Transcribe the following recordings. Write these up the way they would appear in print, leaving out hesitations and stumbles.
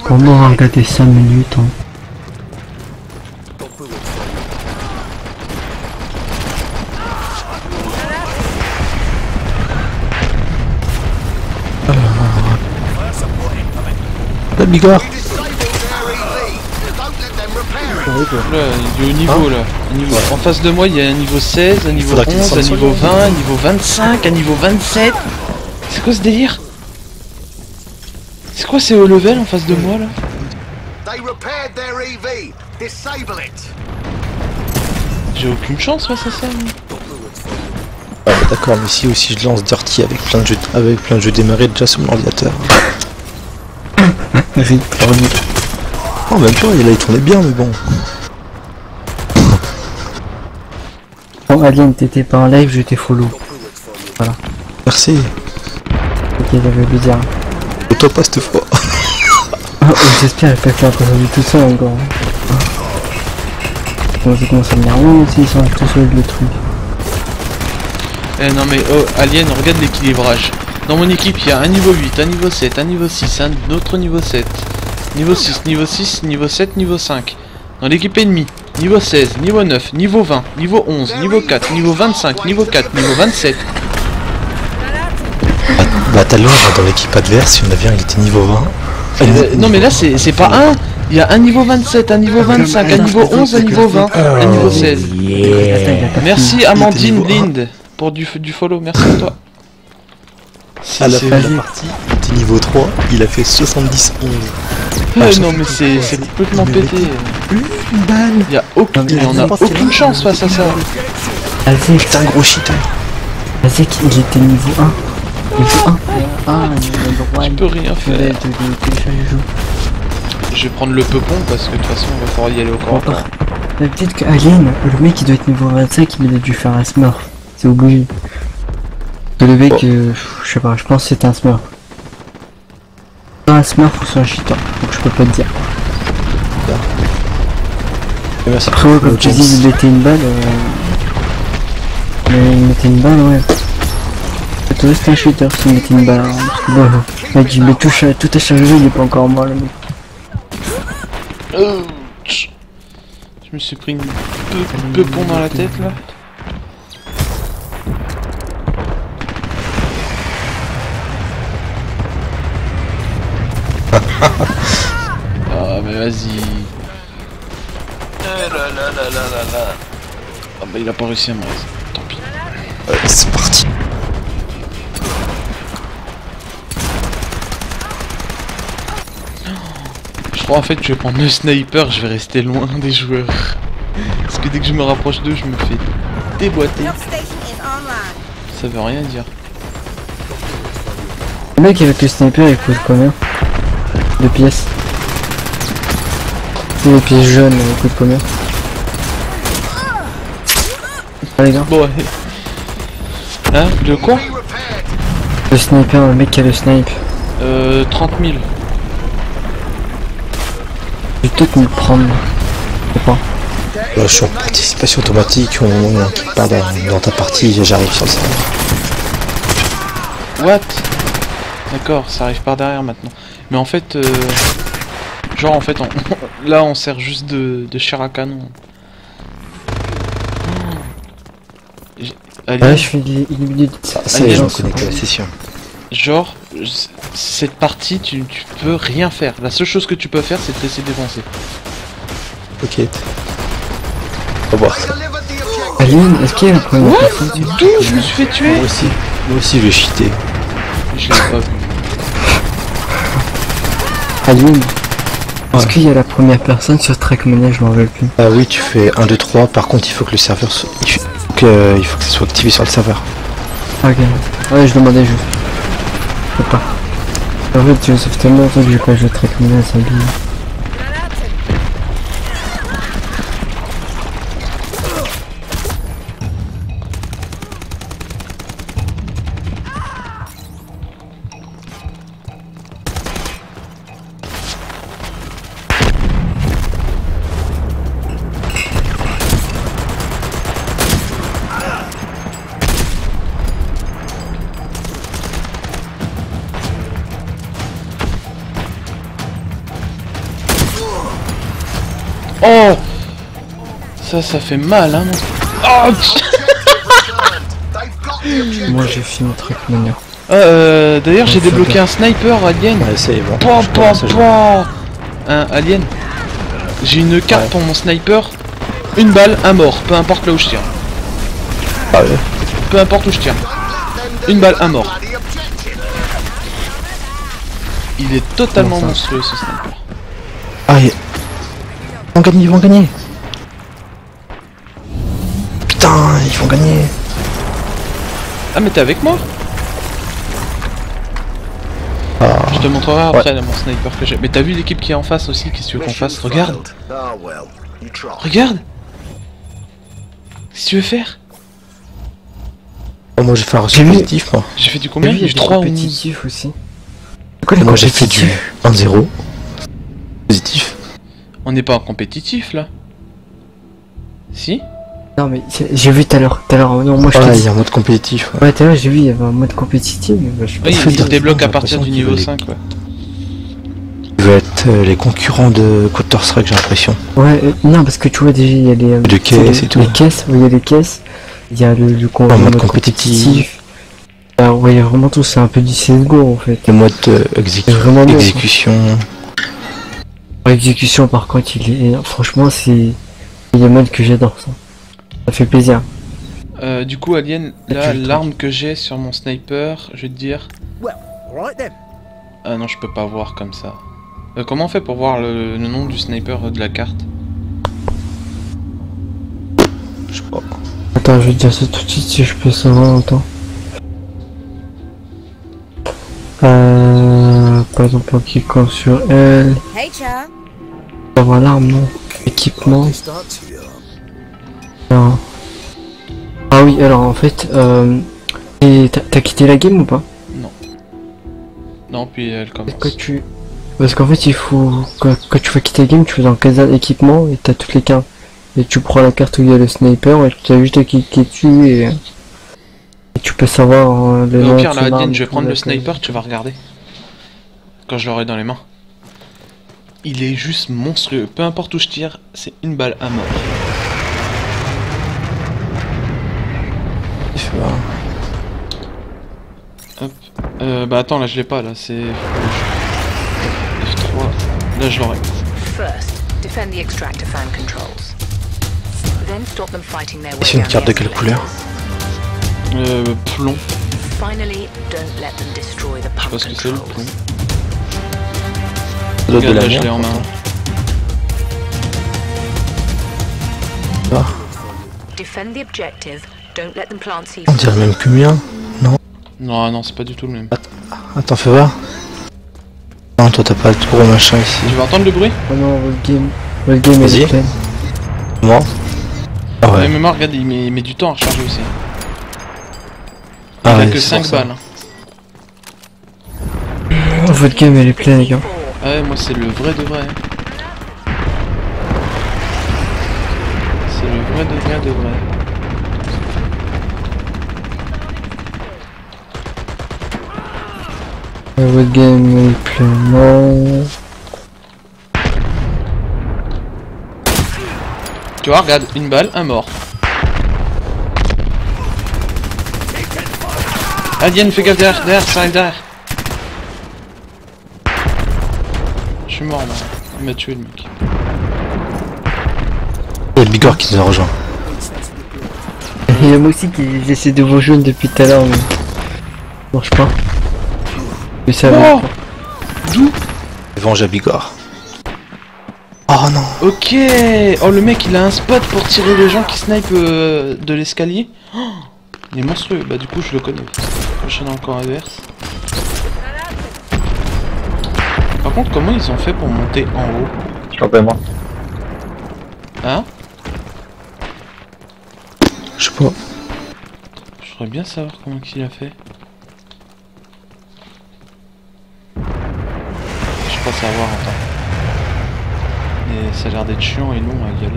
Comment on va regarder 5 minutes hein. La bigorre. Là, il est au niveau là. Niveau... En face de moi, il y a un niveau 16, un niveau 11, un niveau 20, un niveau 25, un niveau 27. C'est quoi ce délire? C'est quoi ces hauts level en face de moi là? J'ai aucune chance face à ça. Ah, d'accord, mais si aussi je lance Dirty avec plein de jeux démarrés déjà sur mon ordinateur. Oh, même pas, là il tournait bien, mais bon. Bon, Alien, t'étais pas en live, j'étais follow. Voilà. Merci. Ok, j'avais bizarre. Et toi pas cette fois. Oh, j'espère pas que t'as entendu tout ça encore. Bon, je commence à me dire, oui, si, ils sont tout seuls le truc. Eh non mais oh, Alien, regarde l'équilibrage. Dans mon équipe, il y a un niveau 8, un niveau 7, un niveau 6, un autre niveau 7. Niveau 6, niveau 6, niveau 7, niveau 5. Dans l'équipe ennemie, niveau 16, niveau 9, niveau 20, niveau 11, niveau 4, niveau 25, niveau 4, niveau 27. Bah t'as l'autre dans l'équipe adverse, il y en avait un, il était niveau 20. Non mais là c'est pas un. Il y a un niveau 27, un niveau 25, un niveau 11, un niveau 20, un niveau 16. Merci Amandine Blind pour du follow, merci à toi. À la fin de la partie, il était niveau 3, il a fait 70-11. Non mais c'est complètement pété. Une balle. On a aucune chance face à ça. Azek, c'est un gros cheater. Azek, il était niveau 1. Niveau 1. Ah, il a Je peux rien faire. Je vais prendre le peupon parce que de toute façon on va pouvoir y aller au corps. Peut-être que Alien, le mec il doit être niveau 25, il a dû faire un smurf. C'est obligé. De le mec, je sais pas, je pense que c'est un smurf. Soit un smurf ou soit un cheater, donc je peux pas te dire. Après ouais, comme tu dis, il mettait une balle, mais il mettait une balle, ouais. Peut-être c'est un cheater s'il mettait une balle, hein, parce que bon, le mec il met tout à charger, il est pas encore mort le mec. Je me suis pris une peupon dans la tête là. Ah mais vas-y. Ah bah il a pas réussi à me raise. Tant pis. C'est parti. Je crois en fait que je vais prendre le sniper, je vais rester loin des joueurs. Parce que dès que je me rapproche d'eux, je me fais déboîter. Ça veut rien dire. Le mec avec le sniper il coûte combien? 2 pièces. Les pièces jaunes il coûte combien? Ah les gars. Bon ouais. Hein? De quoi? Le sniper, le mec qui a le snipe. 30 000. Je vais peut-être me le prendre. Je sais pas. Là je suis en participation automatique, on qui part dans ta partie et j'arrive sur le serveur. What? D'accord, ça arrive par derrière maintenant. Mais en fait, genre en fait, là on sert juste de chair à canon. Allez, Ouais, je fais une minute. Ça y est, j'en connais que la session. genre, cette partie, tu peux rien faire. La seule chose que tu peux faire, c'est te laisser défoncer. Ok. On va voir ça. Alien, est-ce qu'il y a la première personne? D'où je me suis fait tuer? Moi aussi je vais cheater. Je l'ai pas vu. Alien, est-ce qu'il y a la première personne sur Trackmania? Je m'en rappelle plus. Ah oui, tu fais 1, 2, 3, par contre il faut que le serveur soit... il faut que ça soit activé sur le serveur. Ok, ouais, je demandais juste. Je sais pas. En fait, ça fait tellement longtemps que j'ai pas joué à Trackmania, ça me dit. Oh, ça fait mal, hein. Oh, Moi j'ai fini le truc maintenant. d'ailleurs, j'ai débloqué un sniper, Alien. Ouais, c'est bon. Pan, Je pan, commence à jouer. pan. Un Alien. J'ai une carte Ouais. pour mon sniper. Une balle, un mort. Peu importe là où je tire. Ah ouais. Peu importe où je tire. Une balle, un mort. Il est totalement Comment ça monstrueux ce sniper. Ah, ils vont gagner, ils vont gagner. Putain, ils vont gagner. Ah mais t'es avec moi? Ah, Je te montrerai après là, mon sniper que j'ai. Mais t'as vu l'équipe qui est en face aussi? Qu'est-ce que tu veux qu'on fasse? Regarde! Regarde! Qu'est-ce que tu veux faire? oh, moi j'ai fait un reçu J'ai vu- positif, moi. J'ai fait du T'as combien? vu, il y a Du des 3 ou compétitifs aussi. C'est quoi les Moi j'ai fait du compétitifs 1-0. Positif. On n'est pas en compétitif là? Si? Non mais j'ai vu tout à l'heure, non moi je te Ouais, il dis. y a un mode compétitif. Ouais. Ouais tout à l'heure j'ai vu il y avait un mode compétitif, mais bah, je sais pas Oui, si il c'est- débloque à j'ai partir du l'impression niveau qu'il 5 ouais. Ils veulent être les concurrents de Counter-Strike, j'ai l'impression. Ouais, non parce que tu vois déjà il y a les... De caisses et tout. Les caisses, ouais, il y a les caisses, il y a le mode compétitif. Ah, ouais, il y a vraiment tout, c'est un peu du CSGO en fait. Le mode C'est vraiment bien, exécution. L'exécution par contre il est... Franchement c'est... Il est mode que j'adore ça. Ça fait plaisir. Du coup, Alien, là, tu le l'arme que j'ai sur mon sniper, je vais te dire. Ah non, je peux pas voir comme ça. Comment on fait pour voir le nom du sniper de la carte? Je sais pas. Attends, je vais te dire ça tout de suite si je peux savoir en temps. Par exemple en cliquant sur elle, Hey, Cha. avoir l'arme, non? Équipement. Non. Ah oui, alors en fait, et t'as quitté la game ou pas? Non, puis elle commence. Parce qu'en fait, il faut quand tu vas quitter la game, tu vas dans caserne équipement et t'as toutes les cartes. Et tu prends la carte où il y a le sniper et tu as juste à cliquer dessus et tu peux savoir le Au nom pire, de là, son Alien, arme, je vais tout, prendre le d'accord. sniper, tu vas regarder. Quand je l'aurai dans les mains. Il est juste monstrueux. Peu importe où je tire, c'est une balle à mort. Il fait pas. Hop. Bah attends, là je l'ai pas, là c'est... F3. Là je l'aurai. First, defend the extractor fan controls. Then stop them fighting their way C'est une down carte the de quelle couleur? escalators. Plomb. Finally, don't let them destroy the Je sais pump pas ce que c'est le controls. plomb. Ça doit être de Regarde, la là je l'ai merde, en main. Ah, Defend the objective. Don't let them plant on C4. dirait même que le mien. Non, non, c'est pas du tout le même. Attends, fais voir. Non, toi t'as pas le gros machin ici. Tu vas entendre le bruit? Oh non, votre game elle Vas-y. est pleine. Moi. Ah Ouais. ouais. Mais regarde, il met du temps à recharger aussi. Ah Il a ouais, que c'est 5 pour ça. balles. Oh, votre game elle est pleine les gars. Ah ouais, moi c'est le vrai de vrai. C'est le vrai de vrai de vrai. Votre game elle est pleine. Non. Tu vois, regarde, une balle, un mort. Alien, fais gaffe derrière, ça arrive derrière. Je suis mort là, il m'a tué le mec. Il y a Bigor qui nous a rejoint. Il y a moi aussi qui j'essaie de vous rejoindre depuis tout à l'heure mais... ça marche pas. Mais ça va. Oh, d'où? Venge à Bigor. Oh non. Ok. Oh, le mec il a un spot pour tirer les gens qui snipent de l'escalier. Oh, il est monstrueux, bah du coup je le connais. Je suis dans le camp adverse. Par contre, comment ils ont fait pour monter en haut? Complètement. Hein? Je sais pas. Je voudrais bien savoir comment qu'il a fait. Je crois savoir, attends. Mais ça a l'air d'être chiant et long à y aller.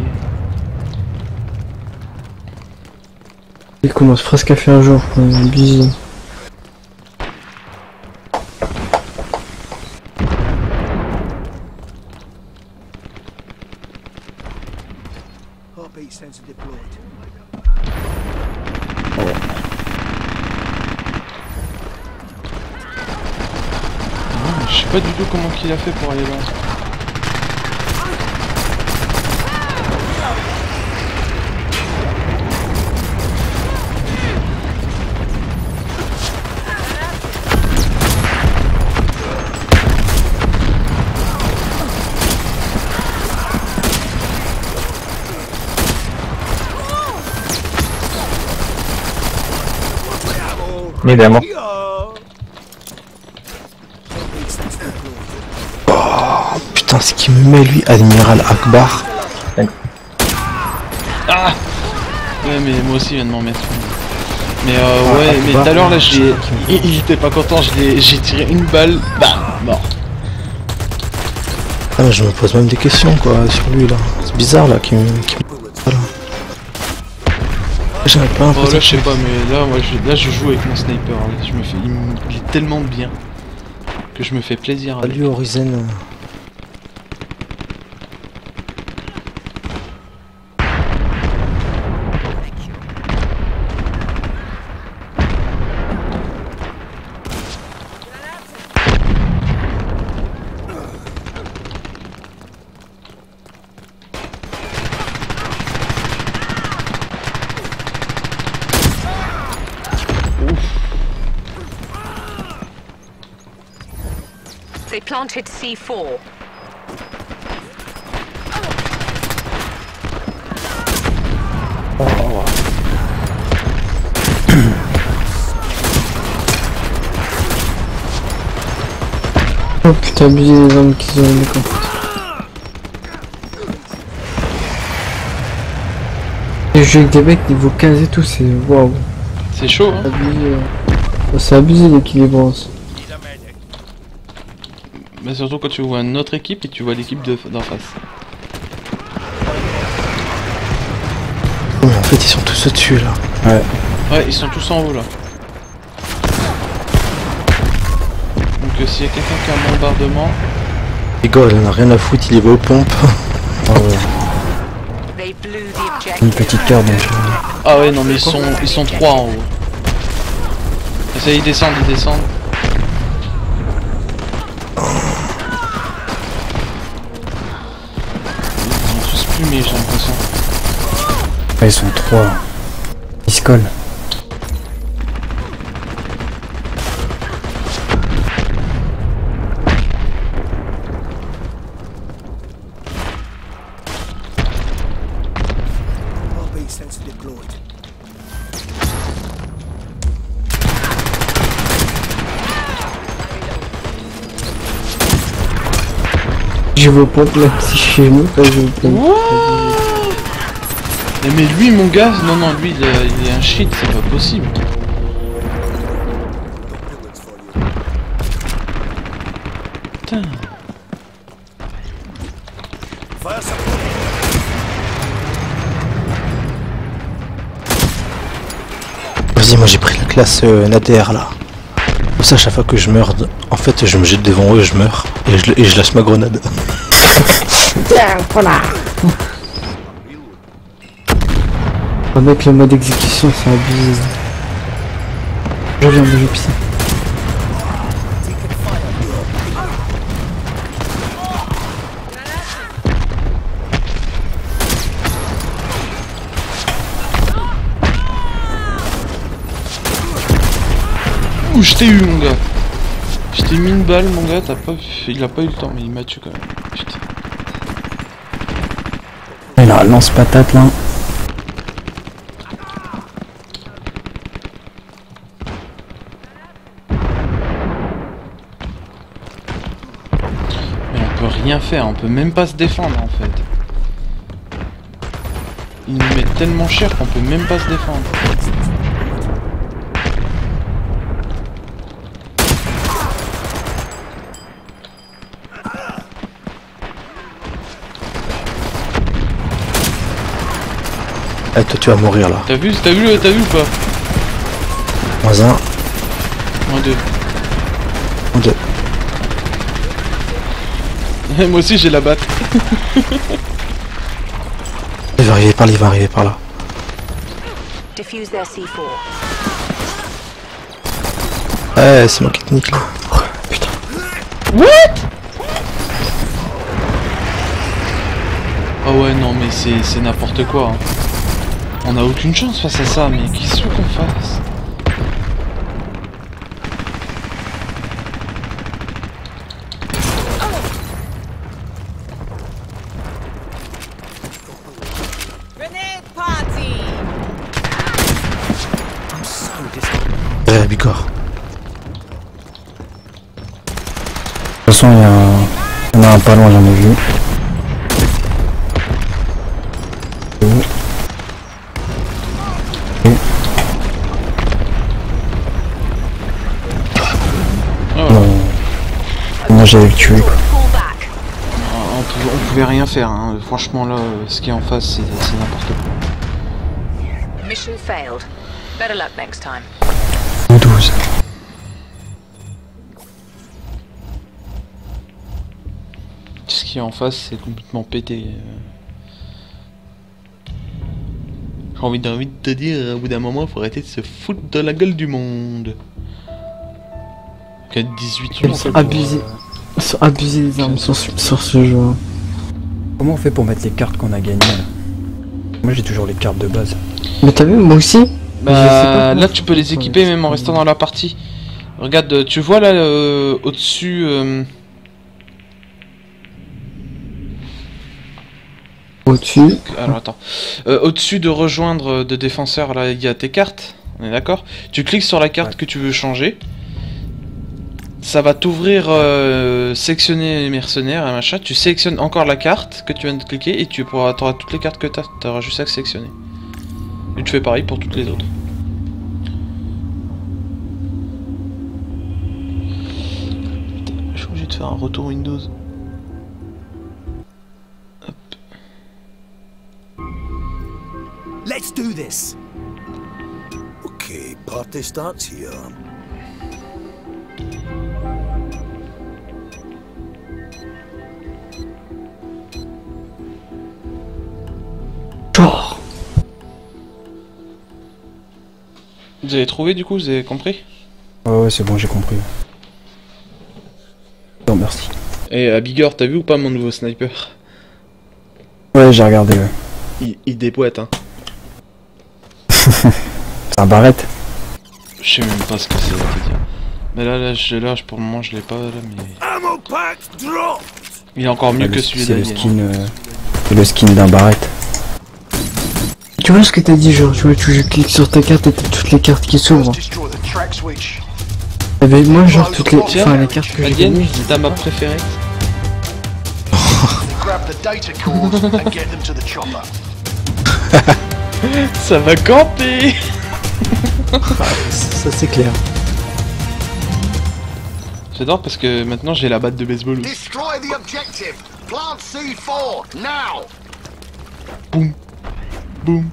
Il commence presque à faire jour, quoi. Bisous. Je sais pas du tout comment qu'il a fait pour aller là. Évidemment. Putain, ce qui me met lui, Admiral Akbar. Ah ouais, mais moi aussi il vient de m'en mettre. Mais ouais, mais tout à l'heure là, il était pas content, j'ai tiré une balle, bam, mort. Ah, mais je me pose même des questions quoi sur lui là. C'est bizarre là qu'il me. Voilà. J'avais pas Oh l'impression. là je sais pas, mais là moi je joue avec mon sniper, là. Je me fais, il est tellement bien que je me fais plaisir avec. Salut Horizon. They planted C4. Oh putain, abusé les armes qu'ils ont mis comme ça. Les jeux avec des mecs niveau 15 et tout, c'est waouh. C'est chaud hein. C'est abusé l'équilibrance. Mais surtout quand tu vois une autre équipe et tu vois l'équipe d'en face. Mais en fait ils sont tous au-dessus là. Ouais. Ouais, ils sont tous en haut là. Donc s'il y a quelqu'un qui a un bombardement... Rigole, il en a rien à foutre, il y va aux pompes. They blew the objective. Une petite cœur donc. Ah ouais non mais ils sont trois en haut. Et ça ils descendent, ils descendent. Ils sont tous plumés j'ai l'impression. Ah, ils sont trois. Ils se collent. Je veux pas là, si chez nous, je veux pas. Mais lui mon gars, non lui il est un shit, c'est pas possible. Putain. Vas-y, moi j'ai pris la classe Nader là. Comme ça, à chaque fois que je meurs, en fait, je me jette devant eux, je meurs et je lâche ma grenade. Voilà. Avec le mode exécution, c'est abusé. Je viens de le pisser. Ouh, je t'ai eu mon gars. Je t'ai mis une balle mon gars, il a pas eu le temps mais il m'a tué quand même. Putain. Il a un lance-patate là. Mais on peut rien faire, on peut même pas se défendre en fait. Ils nous mettent tellement cher qu'on peut même pas se défendre. Ah, toi tu vas mourir là. T'as vu ou pas? Moins un, Moins deux. moins deux. Moi aussi j'ai la batte. Il va arriver par là, il va arriver par là. Diffuse their C4. Ouais, c'est moi qui te nique là. Putain. Ah ouais, non, mais c'est n'importe quoi. Hein. On a aucune chance face à ça, mais qu'est-ce qu'on fasse? Bicor. De toute façon, il y en a un pas loin, j'en ai vu. Moi j'avais le tué quoi. On pouvait rien faire, hein. Franchement là, ce qui est en face c'est n'importe quoi. Mission failed. Better luck next time. 12. Ce qui est en face c'est complètement pété. J'ai envie de te dire, au bout d'un moment, faut arrêter de se foutre de la gueule du monde. Qu'à 18 Ils sont abusés. Ils sont abusés des armes sur ce jeu. Comment on fait pour mettre les cartes qu'on a gagnées là? Moi j'ai toujours les cartes de base. Mais t'as vu, moi aussi. Bah là tu peux les équiper même en restant dans la partie. Regarde, tu vois là au-dessus... Au-dessus. Alors attends. Au-dessus de rejoindre de défenseur, là il y a tes cartes. On est d'accord? Tu cliques sur la carte que tu veux changer. Ça va t'ouvrir sectionner les mercenaires et machin. Tu sélectionnes encore la carte que tu viens de cliquer et tu auras toutes les cartes que tu as. Tu auras juste à sélectionner. Et tu fais pareil pour toutes les autres. Je suis obligé de faire un retour Windows. Hop. Let's do this. Okay, party starts here. Genre. Vous avez trouvé du coup, vous avez compris? Ouais, c'est bon, j'ai compris. Non, merci. Et Bigger, t'as vu ou pas mon nouveau sniper? Ouais, j'ai regardé, ouais. Il déboîte, hein. C'est un barrette. Je sais même pas ce que c'est, à te dire. Mais là, pour le moment, je l'ai pas, là, mais... Ammo pack dropped. Il est encore mieux que celui C'est le d'Alien. skin, c'est le skin d'un barrette. Tu vois ce que t'as dit, genre, tu vois, tu cliques sur ta carte et t'as toutes les cartes qui s'ouvrent. Destroy the track switch. Eh ben, moi, genre, toutes les. Tiens, Enfin, les cartes que j'ai Alien, gagnées, c'est ta map préférée. Grab the data cores and get them to the chopper. Ça va camper. Ça c'est clair. J'adore parce que maintenant j'ai la batte de baseball aussi. Destroy the objective. Plant C4 now. Boum. Boum.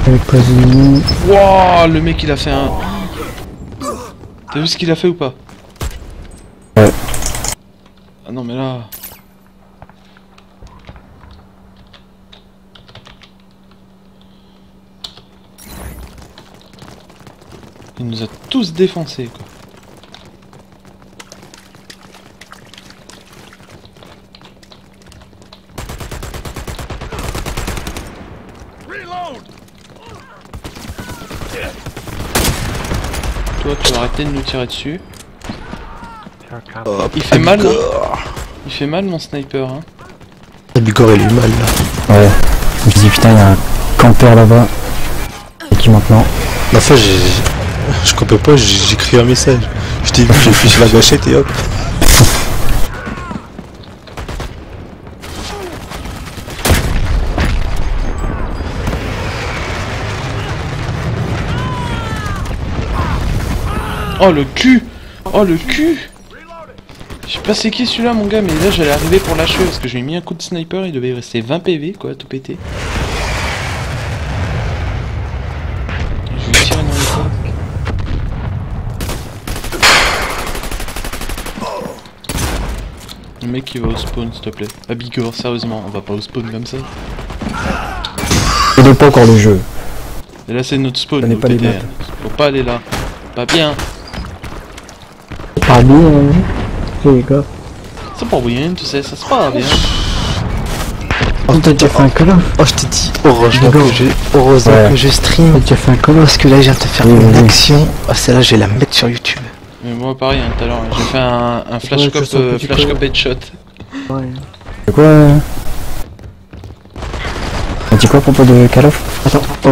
avec pas de. Wouah, le mec il a fait un... T'as vu ce qu'il a fait ou pas? Ouais. Ah non mais là... Il nous a tous défoncés quoi. Toi tu vas arrêter de nous tirer dessus. Il fait mal, hein. Il fait mal mon sniper hein. Bicor il a eu mal là. Ouais. Je me dis putain, il y a un campeur là-bas. Et qui maintenant? La fois je comptais pas, j'ai écrit un message. Je t'ai vu, j'ai fiché la gâchette et hop. Oh le cul! Oh le cul! Je sais pas c'est qui celui-là mon gars, mais là j'allais arriver pour l'achever parce que j'ai mis un coup de sniper, il devait rester 20 PV quoi, tout pété. Je vais tirer dans les coques. Le mec qui va au spawn, s'il te plaît. Ah Bigor, sérieusement, on va pas au spawn comme ça. Je connais pas encore le jeu. Et là c'est notre spawn, Je connais au pas les PDR. maps. Faut pas aller là. Pas bien. Pas bien, les gars. C'est pas bien, tu sais, ça se passe bien. Oh, t'as déjà fait un call of? Oh, je t'ai dit, heureusement Go. heureusement Ouais. que je T'as stream. déjà fait un call of? Parce que là, je viens de te faire Oui, une oui. action. Ah, celle-là, je vais la mettre sur YouTube. Mais moi pareil, hein, tout à l'heure, j'ai fait un flash Ouais, cop, je sens que tu flash peux. cop headshot. Ouais. C'est quoi On dit quoi à propos de Call of? Attends, oh.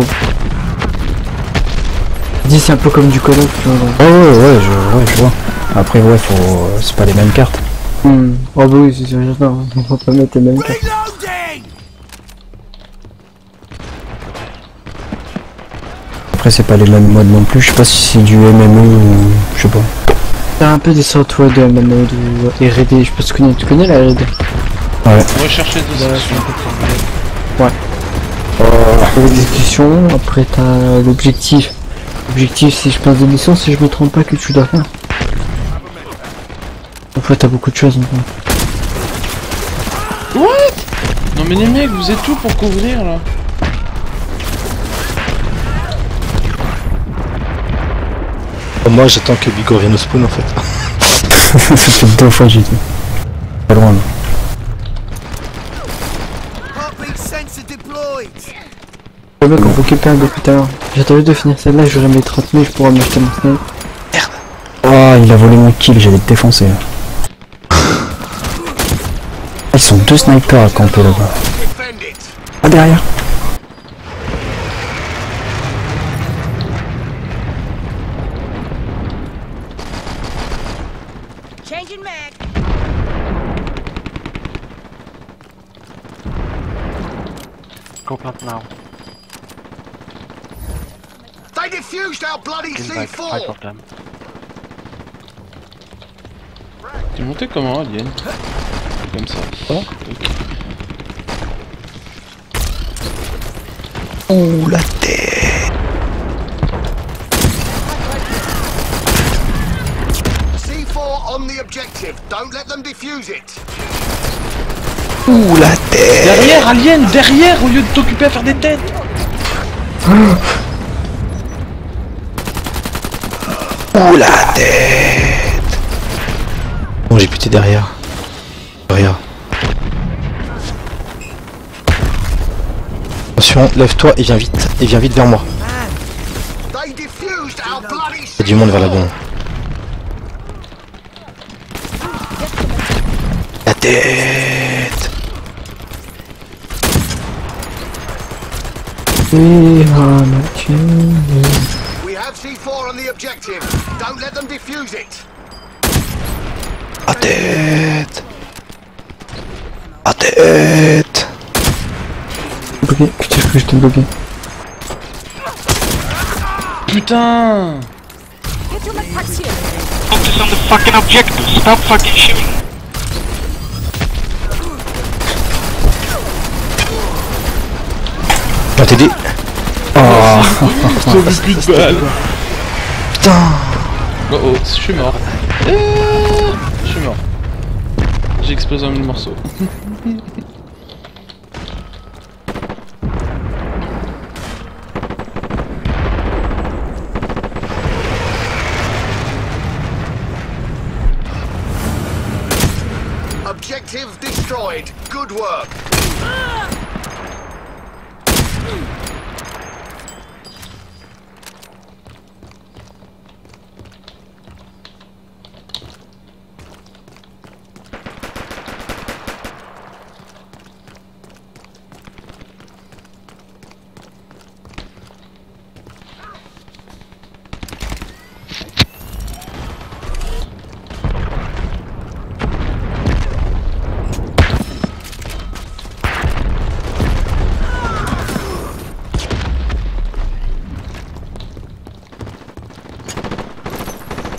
Dis, c'est un peu comme du call of, tu vois. Ouais, je vois. Après, ouais, faut. C'est pas les mêmes cartes. Oh bah oui, c'est sûr, j'entends. On va pas mettre les mêmes cartes. Après, c'est pas les mêmes modes non plus. Je sais pas si c'est du MMO ou. Je sais pas. T'as un peu des sortes ouais, de MMO, de R&D, je sais pas si tu connais la R&D. On va chercher deux sections. L'exécution, après t'as l'objectif. L'objectif, si je pense des missions, si je me trompe pas, que tu dois faire. En fait, t'as beaucoup de choses. Non mais les mecs, vous êtes où pour couvrir là? Moi, j'attends que Bigor vienne au spawn en fait. Ça fait 2 fois que j'ai dit. Pas loin là. Heartbeat sensor deployed. Le mec, on faut quelqu'un depuis tout à l'heure. J'attendais de finir celle-là, j'aurais mes 30 000, je pourrais m'acheter mon snipe. Oh, il a volé mon kill, j'allais te défoncer là. Ils sont 2 snipers à camper là-bas. Defend it. Ah, derrière. Changing mag. They defused our bloody C4. T'es monté comment, Alien? Comme ça. Ok. Ouh, la tête. C4 on the objective. Don't let them defuse it. Ouh, la tête. Derrière, Alien, derrière, au lieu de t'occuper à faire des têtes. Ouh, la tête. Bon, j'ai buté derrière. Derrière. Attention, lève-toi et viens vite vers moi. They defused our bloody Il y a du monde vers là-bas. La tête. We have C4 on the objective. Don't let them defuse it. La tête. La tête. bloqué, putain, je crois que j'étais bloqué. Putain! Get to my taxi. Focus on the fucking objective. Stop fucking shooting. Je vais t'aider. Sauve plus de balles! Putain. Oh oh, je suis mort. Je suis mort. J'ai explosé un morceau. Objective destroyed. Good work.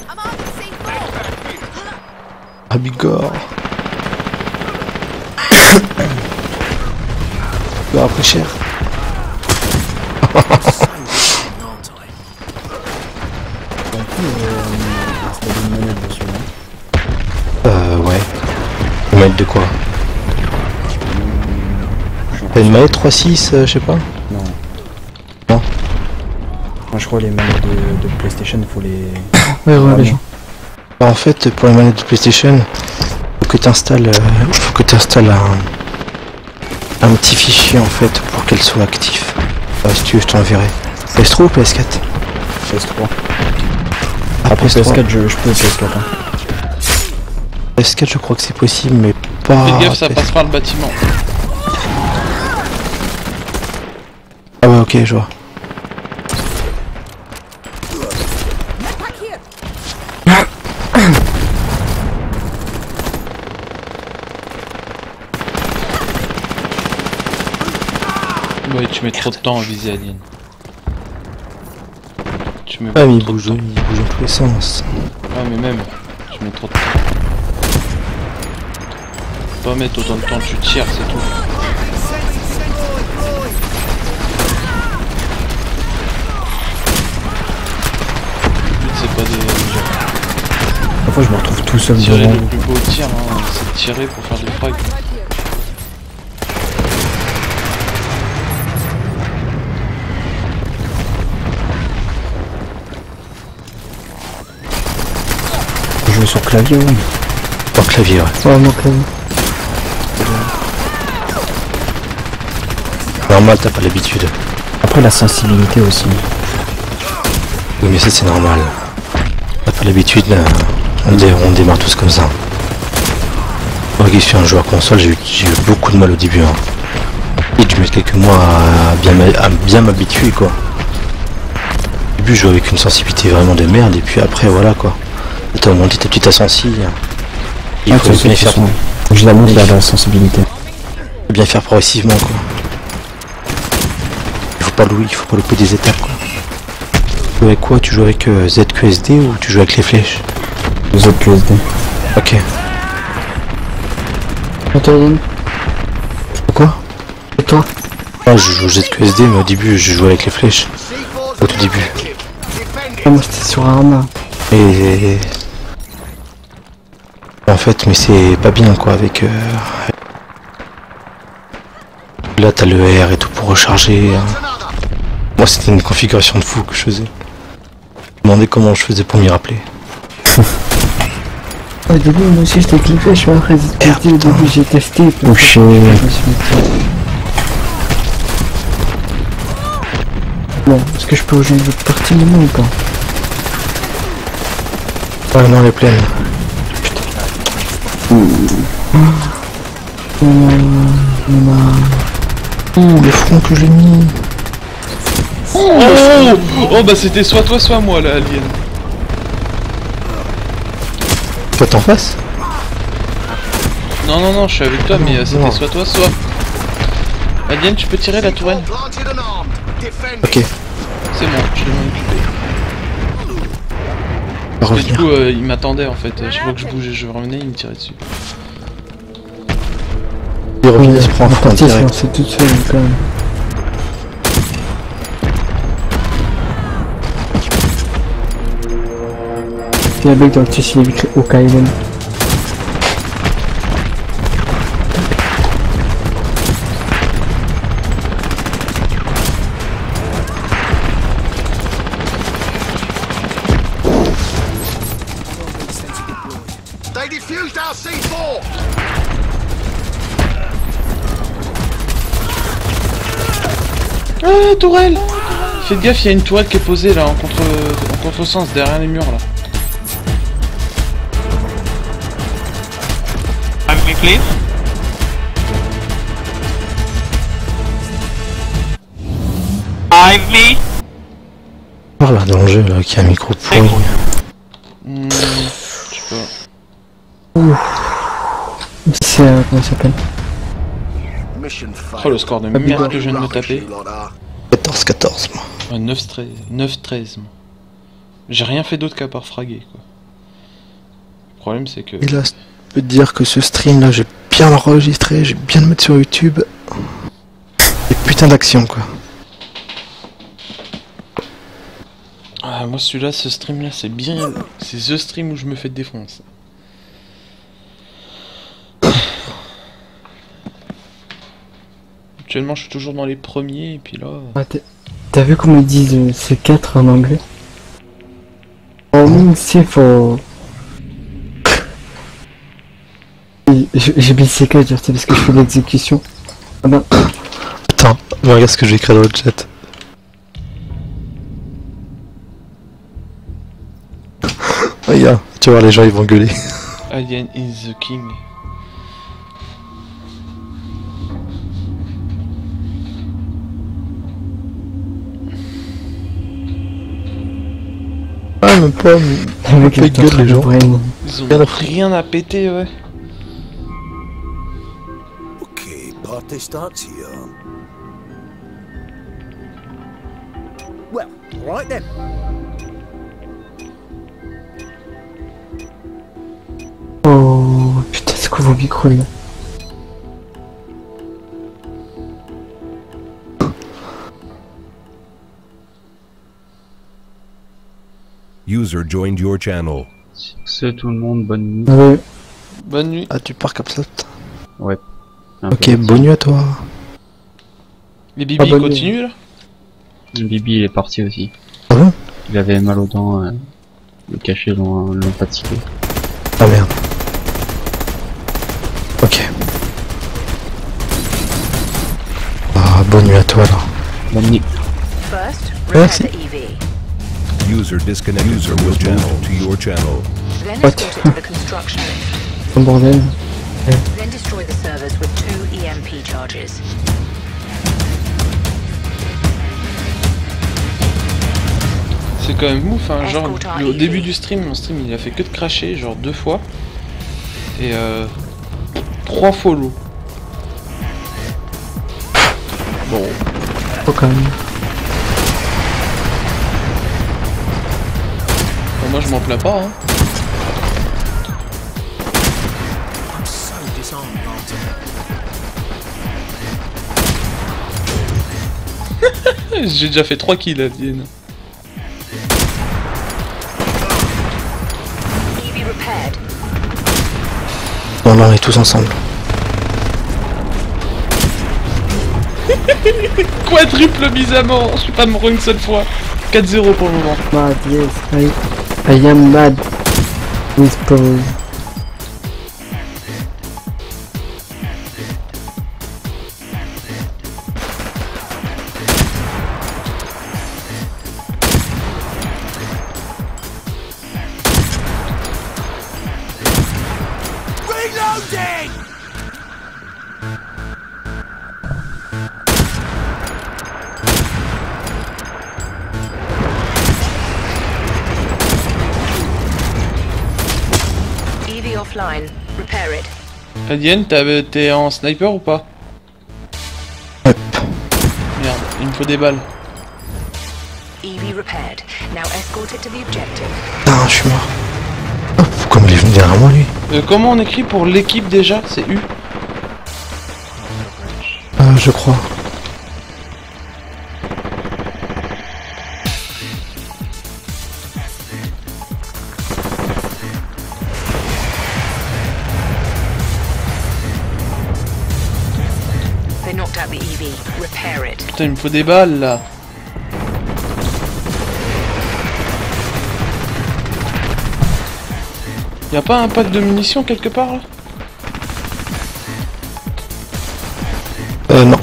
I'm on the same floor. Ah, Bigor. Bigor après cher. Ouais. de quoi? T'as une manette 3.6, je sais pas? Non. Non. Moi je crois les manettes de PlayStation, il faut les... Ouais, ouais, les gens. Bah, en fait, pour les manettes de PlayStation, faut que t'installes un petit fichier en fait pour qu'elle soit active. Si tu veux, je t'enverrai. PS3 ou PS4? PS3. Après PS4, je peux PS4. Hein. PS4, je crois que c'est possible, mais pas... Fais gaffe, ça passe par le bâtiment. Ah ouais, ok, je vois. Ouais, tu mets trop de temps à viser Alien. Tu mets Ah mais il trop de bouge temps. dans tous les sens. Ouais, mais même, tu mets trop de temps. Faut pas mettre autant de temps, tu tires, c'est tout. Le but, c'est pas de Parfois je me retrouve tout seul tirer devant. le plus beau tir, hein, c'est de tirer pour faire des frags. Je joue sur clavier, ouais. Par clavier, ouais. Ouais, mon clavier. Normal, t'as pas l'habitude. Après la sensibilité aussi. Oui, mais ça c'est normal. T'as pas l'habitude, on démarre tous comme ça. Moi qui suis un joueur console, j'ai eu beaucoup de mal au début. Hein. Et dû mettre quelques mois à bien m'habituer, quoi. Au début, je jouais avec une sensibilité vraiment de merde, et puis après, voilà, quoi. T'as monté ta petite ascensie. Il faut bien faire, Je la monte vers la sensibilité. faire progressivement, quoi. Il faut pas louper des étapes, quoi. Tu joues avec quoi? Tu joues avec ZQSD ou tu joues avec les flèches? ZQSD. Ok. Attends, Pourquoi? et toi? Ah, je joue ZQSD, mais au début, je jouais avec les flèches. Au tout début. Ah, moi c'était sur Arma. Et... En fait, mais c'est pas bien, quoi, avec... Là, t'as le R et tout pour recharger. Hein. Moi, c'était une configuration de fou que je faisais. Je me demandais comment je faisais pour m'y rappeler. Au début, moi aussi j'étais cliqué, je suis après ZQSD, au début j'ai testé. puis Oh, après, shit. je me suis dit, bon, est-ce que je peux rejoindre votre partie maintenant ou pas? Ouais, non, elle est pleine. Le front que j'ai mis. Oh bah c'était soit toi soit moi là, Alien. Toi, t'en face? Non non non, je suis avec toi, mais c'était soit toi soit... Alien, tu peux tirer la tourelle? Planted and armed. Defend Ok, it. C'est bon, je vais m'en occuper. on va Et du revenir. coup, il m'attendait en fait. Chaque fois que je bougeais, je revenais, il me tirait dessus. Il revient, il se prend un Ma front partie direct. c'est toute seule quand même. Il y a un mec dans le test, il est écrit Okaiden. They defused our C4. Ah, tourelle! Faites gaffe, il y a une tourelle qui est posée là en contresens derrière les murs là. Have me, please. Hive me. Par là, dans le jeu, là, qui a un micro pourri. Je sais pas. C'est comment ça s'appelle? Mission failed. Oh le score de merde que je viens de me taper. 14-14, moi. Ouais, 9-13 moi. J'ai rien fait d'autre qu'à part fraguer quoi. Le problème c'est que... Et là, je peux te dire que ce stream là, j'ai bien l'enregistrer, j'ai bien le mettre sur YouTube. Et putain d'action, quoi. Ah, moi celui-là, ce stream là, c'est bien... C'est the stream où je me fais défoncer. Actuellement, je suis toujours dans les premiers, et puis là... Ah, t'as vu comment ils disent C4 en anglais? Oh, c'est faux. J'ai mis C4, genre, c'est parce que je fais l'exécution. Ah bah. Attends, regarde ce que j'ai écrit dans le chat. Regarde, tu vas voir, les gens ils vont gueuler. Alien is the king. Ah, même pas, Le mec, ils il est en gueulent train les de gens. brain. Ils ont Rien à rien à péter, ouais. Okay, party starts here. Well, right then. Oh putain, c'est quoi vos micros là? User joined your channel. C'est tout le monde, bonne nuit. Ouais. Bonne nuit. Ah, tu pars comme ça? Ouais. Ok, bonne nuit à toi. Les bibis bonne nuit. continuent là? Bibi il est parti aussi. Ah bon? Il avait mal aux dents, le cachet l'ont fatigué. Ah merde. Ok. Ah, bonne nuit à toi alors. Bonne nuit. First, Merci. repair the EV. User disconnected from your channel to your channel. Then What? escort it to the construction. Oh bordel. Then destroy the servers with 2 EMP charges. C'est quand même ouf, hein, genre Escort au EV. début du stream, mon stream il a fait que de cracher, genre 2 fois. Et 3 follow. Bon, Oh quand même. bah, moi je m'en plains pas, hein. I'm so disarmed after. J'ai déjà fait 3 kills à Vienne. EV repaired. Bon, là on est tous ensemble. Quadruple mise à mort, je suis pas mort une seule fois. 4-0 pour le moment. Mad, yes, I am mad with pause. Reloading! EV offline. Repair it. Alien, t'es en sniper ou pas? Hop. Merde, il me faut des balles. EV repaired. Now escort it to the objective. Putain, je suis mort. Oh, pourquoi il est venu derrière moi lui? Comment on écrit pour l'équipe déjà? C'est U? Je crois. They knocked out the EV. Repair it. Putain, il me faut des balles là. Y'a pas un pack de munitions quelque part là? Non.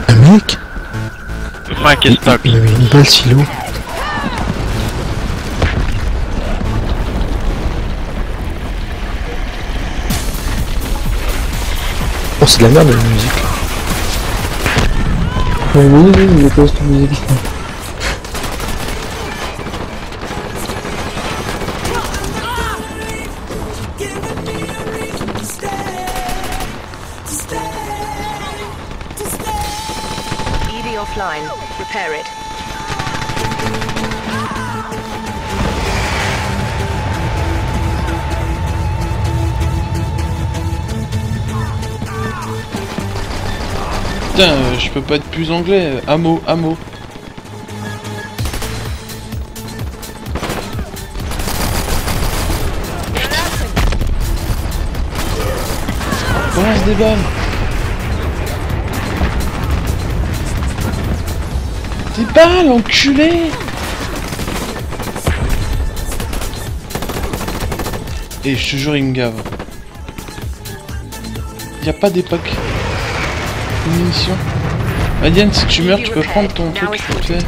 Un mec? Mike is stuck. Il a mis une balle silo. Oh, c'est de la merde la musique. Oui, mais quoi cette musique? EV offline. Repair it. Putain, je peux pas être plus anglais. Ammo, ammo. des balles. Des balles, enculé. Et je te jure, il me gave. Y'a pas d'époque. Une munition. Alien, si tu meurs, tu peux prendre ton truc vite fait.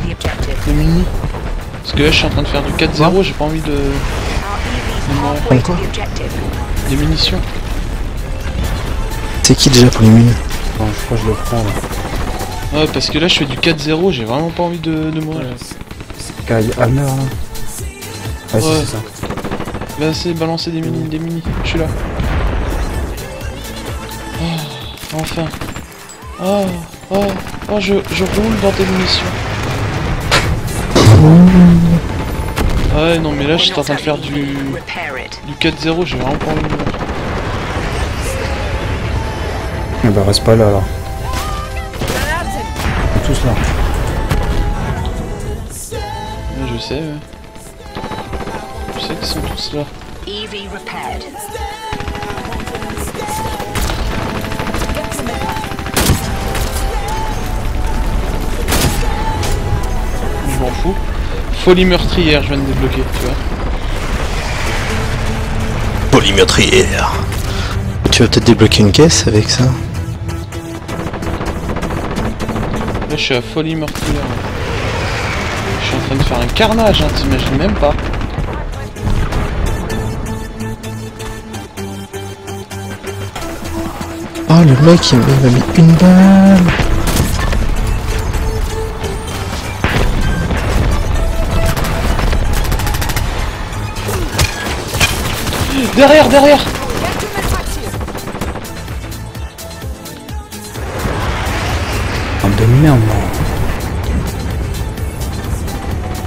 Le mini. Parce que là, je suis en train de faire du 4-0, j'ai pas envie de mourir. Quoi? Des munitions. C'est qui déjà pour les mines? Non, je crois que je le prends là. Ouais, parce que là, je fais du 4-0, j'ai vraiment pas envie de mourir. Sky Hammer là. Ouais, Ouais. c'est ça. Vas-y, balancer des mini, je suis là. Oh, enfin. Je roule dans tes munitions. Ouais, non, mais là, j'étais en train de faire du 4-0, j'ai vraiment pas envie de mourir. Eh bah reste pas là alors. Ils sont tous là. Ouais, je sais, ouais. Je sais qu'ils sont tous là. EV repaired. Je m'en fous. Folie meurtrière, je viens de débloquer, tu vois. Polymétrière. Tu vas peut-être débloquer une caisse avec ça. Là, je suis à folie meurtrière. Je suis en train de faire un carnage, hein, t'imagines même pas. Oh, le mec, il m'a mis une balle. Derrière. Un de merde moi.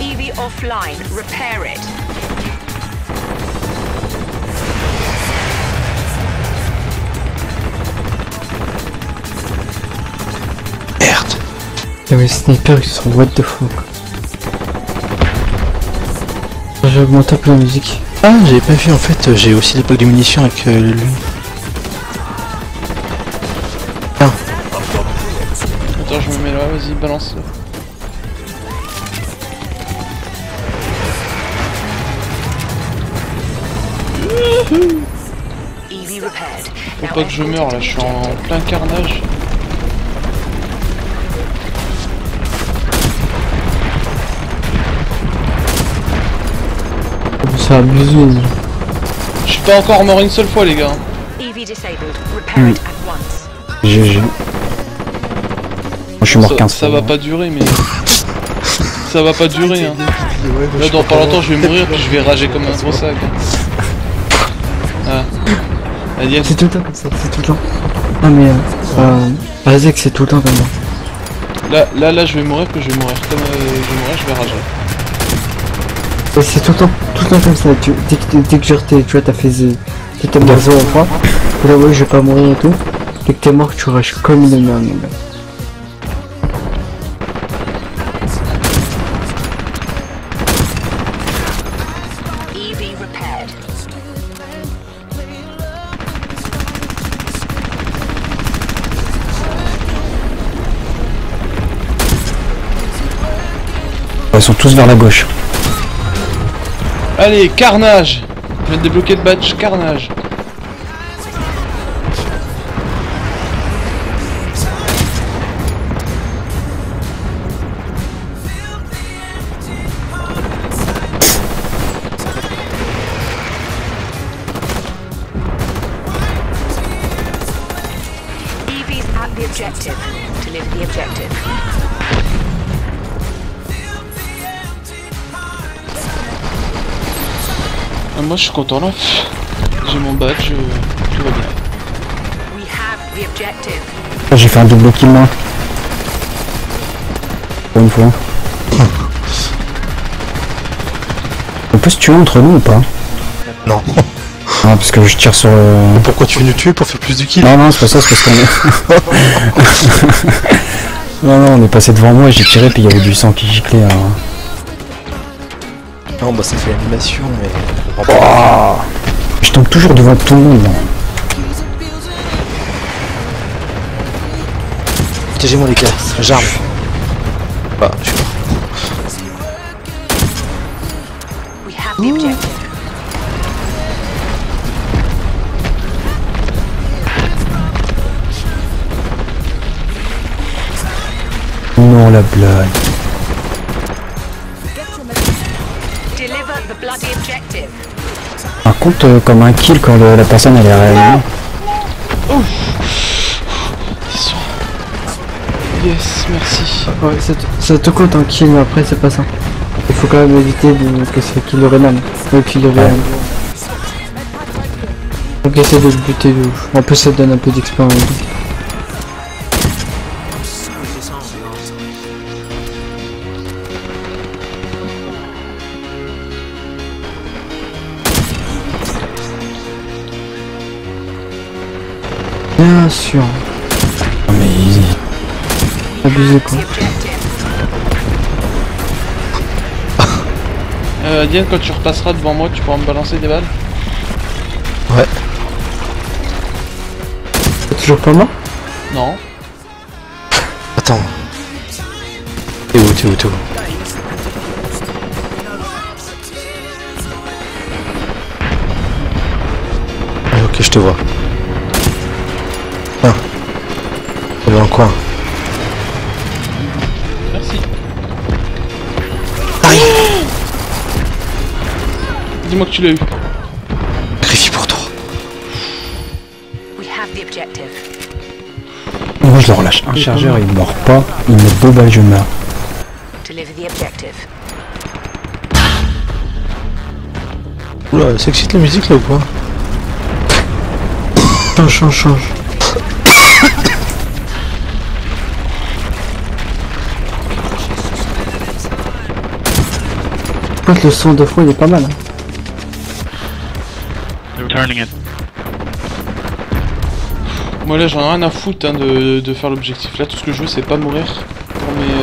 EV offline. Repair it. Merde. Il y avait sniper qui sont what the fuck. J'ai augmenté un peu la musique. Ah, j'avais pas vu en fait, j'ai aussi des packs de munitions avec lui. Attends, je me mets là, vas-y, balance. EV repaired. Faut pas que je meure là, je suis en plein carnage. C'est abusé. Je suis pas encore mort une seule fois, les gars. EV disabled. Repair it at once. GG. Moi je suis mort 15 Ça va pas durer, mais... Ça va pas durer, hein. Là, dans pas longtemps, je vais mourir, puis je vais rager comme un gros sac. Ah. Alien. C'est tout le temps comme ça, c'est tout le temps. Ah mais Azek c'est tout le temps comme ça. Là, je vais mourir, puis je vais mourir. Comme je vais mourir, je vais rager. Et c'est tout le temps comme ça. Dès que genre tu vois t'as fait t'es mort 0 fois. Et là ouais je vais pas mourir et tout. Dès que t'es mort tu rages comme une merde mon gars. EV repaired. Ils sont tous vers la gauche. Allez, carnage. Je viens de débloquer le badge carnage. EV's at the objective. Deliver the objective. Ah, moi, je suis content là. J'ai mon badge, tout va bien. We have the objective. J'ai fait un double kill moi. Pour une fois. On peut se tuer entre nous ou pas? Non. Ah parce que je tire sur Pourquoi tu veux nous tuer pour faire plus de kills? Non c'est pas ça, c'est parce qu'on est... non on est passé devant moi et j'ai tiré puis il y avait du sang qui giclait. Non bah ça fait l'animation mais... Oh, je tombe toujours devant tout le monde. Protégez-moi les gars, j'arme. Bah, je suis mort. We have the objective. Non, la blague. Deliver the bloody objective. Ça compte comme un kill quand la personne elle est réelle. Yes, merci. Ouais, ça te compte un kill, mais après c'est pas ça. Il faut quand même éviter que c'est kill Renan. Le kill Renan. Donc essaie de le buter de ouf. En plus ça te donne un peu d'expérience. Bien sûr. Oh, mais easy. Abusé quoi. Diane, quand tu repasseras devant moi, tu pourras me balancer des balles? Ouais. C'est toujours pas moi? Non. Attends. T'es où? Ah, ok, je te vois. Tiens. T'es dans le coin. Merci. Aïe. Dis-moi que tu l'as eu. Sacrifie pour toi. We have the objective. Moi je le relâche. Un chargeur il meurt pas, il met 2 balles, je meurs. Deliver the objective. Oula, ça excite la musique là ou quoi? Change. Par contre le son de fond il est pas mal. Hein. Turning it. Moi là j'en ai rien à foutre hein, de faire l'objectif là, tout ce que je veux c'est pas mourir pour mes...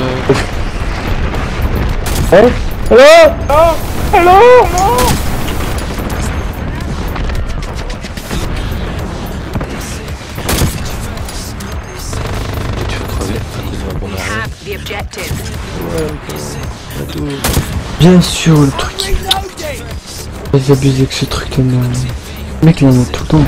Tu veux crever à cause de la bombe We have the objective. Bien sûr le truc. Ils abusent avec ce truc de merde. Le mec il en a tout le temps.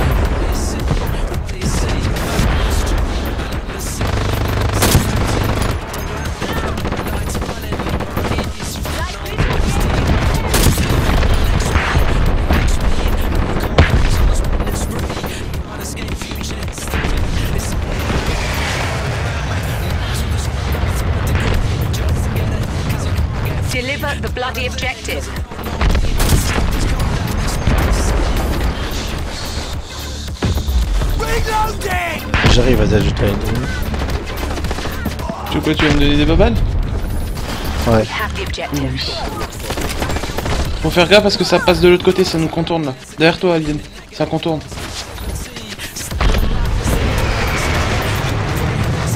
Deliver the bloody objective. J'arrive à t'ajouter une ligne. Tu veux quoi, tu vas me donner des babales? Ouais. We have the objective. Oui. Faut faire gaffe parce que ça passe de l'autre côté, ça nous contourne là. Derrière toi Alien, ça contourne.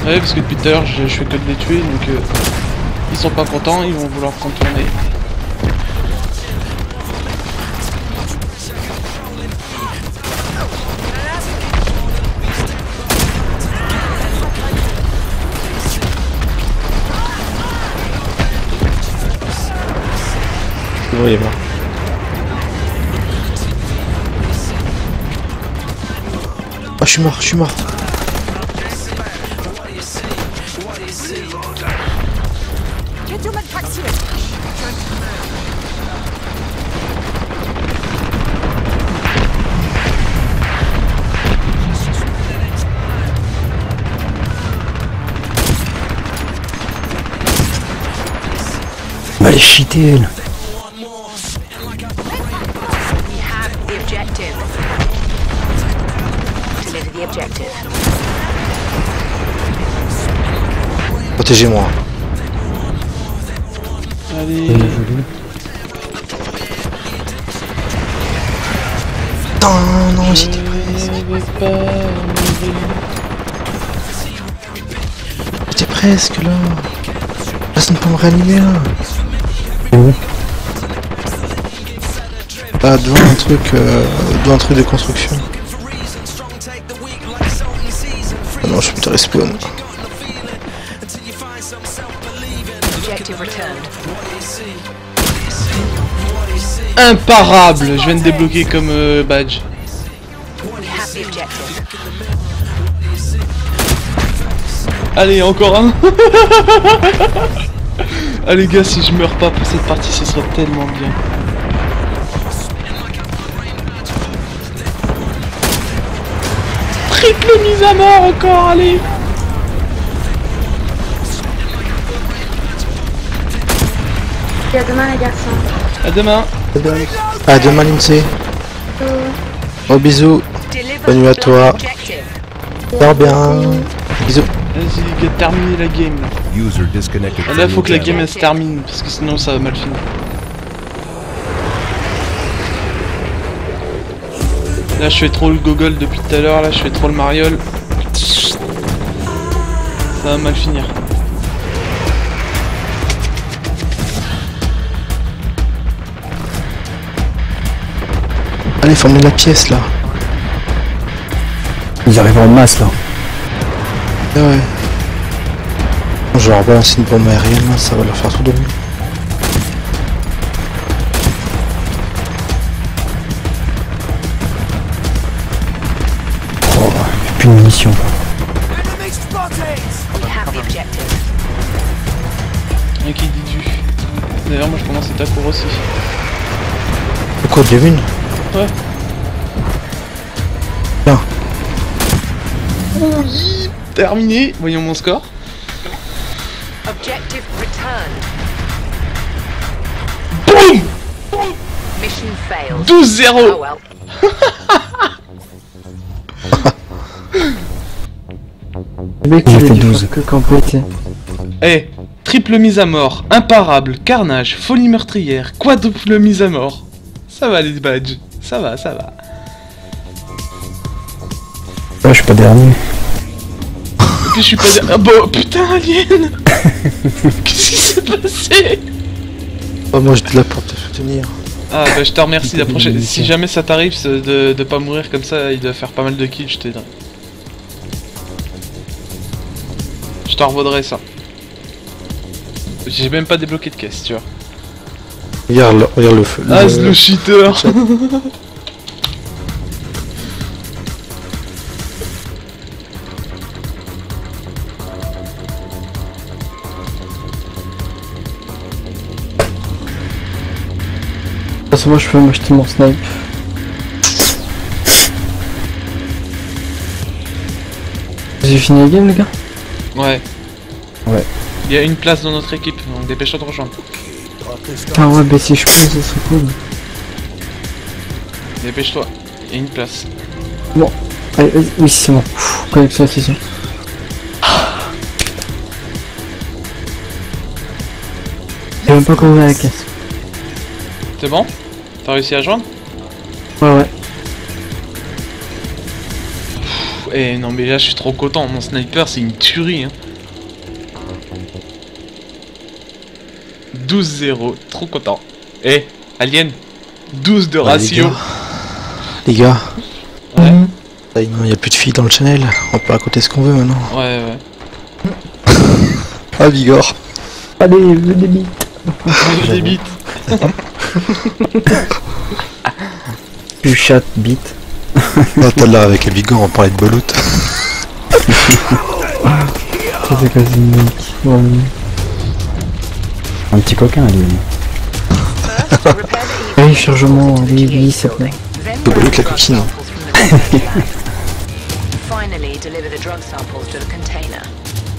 Ouais parce que depuis tout à l'heure je fais que de les tuer donc ils sont pas contents, ils vont vouloir contourner. Oui, il est mort. Oh, je suis mort. Gentlemen, taxi. Va les cheater elle. We have the objective. Deliver the objective. Protégez-moi. Allez. Non, j'étais presque là. Personne ne peut me réanimer là. Ah, devant un truc de construction. Ah non, je peux te respawn. Objective returned. Imparable. Je viens de débloquer comme badge. We have the objective. Allez, encore un. Ah les gars, si je meurs pas pour cette partie, ce serait tellement bien. Triple mise à mort encore, allez. Et à demain les garçons. À demain. À demain Lindsay. Gros bisous. Bonne nuit à toi. Dors bien. Bisous. Vas-y les gars, terminez la game là. User disconnected. Là faut que la game elle se termine parce que sinon ça va mal finir. Là je fais trop le gogol depuis tout à l'heure, là je fais trop le mariole. Ça va mal finir. Allez, formez la pièce là. Ils arrivent en masse là. Ah ouais. Je vais leur balancer une bombe aérienne, là, ça va leur faire trop de bruit. Oh, plus de munitions. We have the objective. Un qui dit du. D'ailleurs moi je commence à t'accour aussi. Quoi, de une? Ouais. Bien. Oui. Terminé, voyons mon score. Objective returned. Boum. Mission failed. 12-0. Oh well. Le mec J'ai il a fait dû 12. faire que compléter. Eh, triple mise à mort, imparable, carnage, folie meurtrière, quadruple mise à mort. Ça va les badges, ça va, ça va. Ouais, je suis pas dernier. Et puis je suis pas... Ah bon, putain, Alien. Qu'est-ce qui s'est passé? Oh, moi j'étais là pour te soutenir. Ah bah je te remercie, la prochaine... Si jamais ça t'arrive de pas mourir comme ça, il doit faire pas mal de kills, je t'aiderai. Je t'en revaudrai ça. J'ai même pas débloqué de caisse, tu vois. Regarde le feu. Ah, c'est le cheater. De toute façon, moi je peux m'acheter mon snipe. J'ai fini la game les gars? Ouais. Ouais. Il y a une place dans notre équipe, donc dépêche-toi de rejoindre. Ah ouais, bah si je peux, ça serait cool. Dépêche-toi, il y a une place. Bon, allez, vas-y, oui c'est bon. Connexion, c'est sûr. J'ai même pas couru à la caisse. C'est bon? T'as réussi à joindre? Ouais ouais. Eh non mais là je suis trop content, mon sniper c'est une tuerie hein. 12-0, trop content. Eh, Alien, 12 de ratio. Les gars. Ouais. Là, il y a plus de filles dans le channel, on peut raconter ce qu'on veut maintenant. Ouais. Ah Vigor. Allez, le débit. Je débite. Du chat bite. Ah, t'as là avec Vigor, on parlait de Bolout. C'est quasi unique. Ouais. Un petit coquin, lui. Oui, chargement, oui, c'est bon. Bolout la coquine. Finally deliver the drug samples to the container.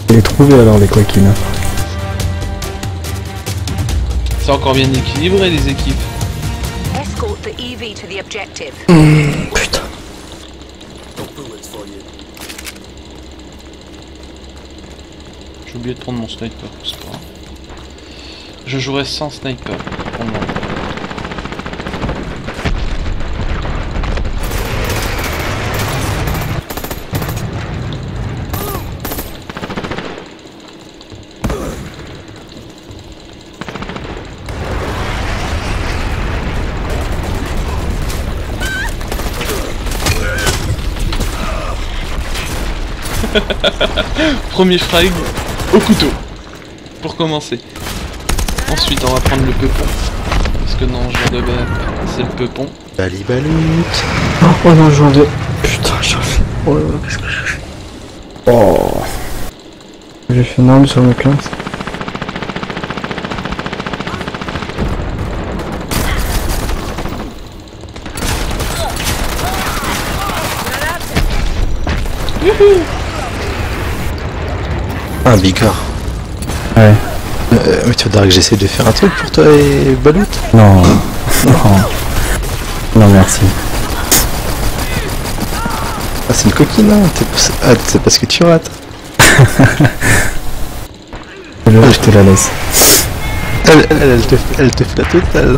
Je l'ai trouvé alors, les coquines. C'est encore bien équilibré les équipes. Escort the EV to the objective. Putain. J'ai oublié de prendre mon sniper, c'est pas grave. Je jouerai sans sniper pour moi. Premier frag au couteau. pour commencer. Ensuite, on va prendre le peupon. Parce que non, genre de balle, c'est le peupon. Balibaloute. Oh non, genre de... Putain, j'ai fait... Oh là là, qu'est-ce que j'ai fait? Oh. J'ai fait une arme sur ma classe. Un bigard. Ouais. Mais tu voudrais que j'essaie de faire un truc pour toi et Baloute? Non. Non. Non, merci. Ah, c'est une coquine, hein. Ah, c'est parce que tu rates. Je te la laisse. Elle te fait la totale.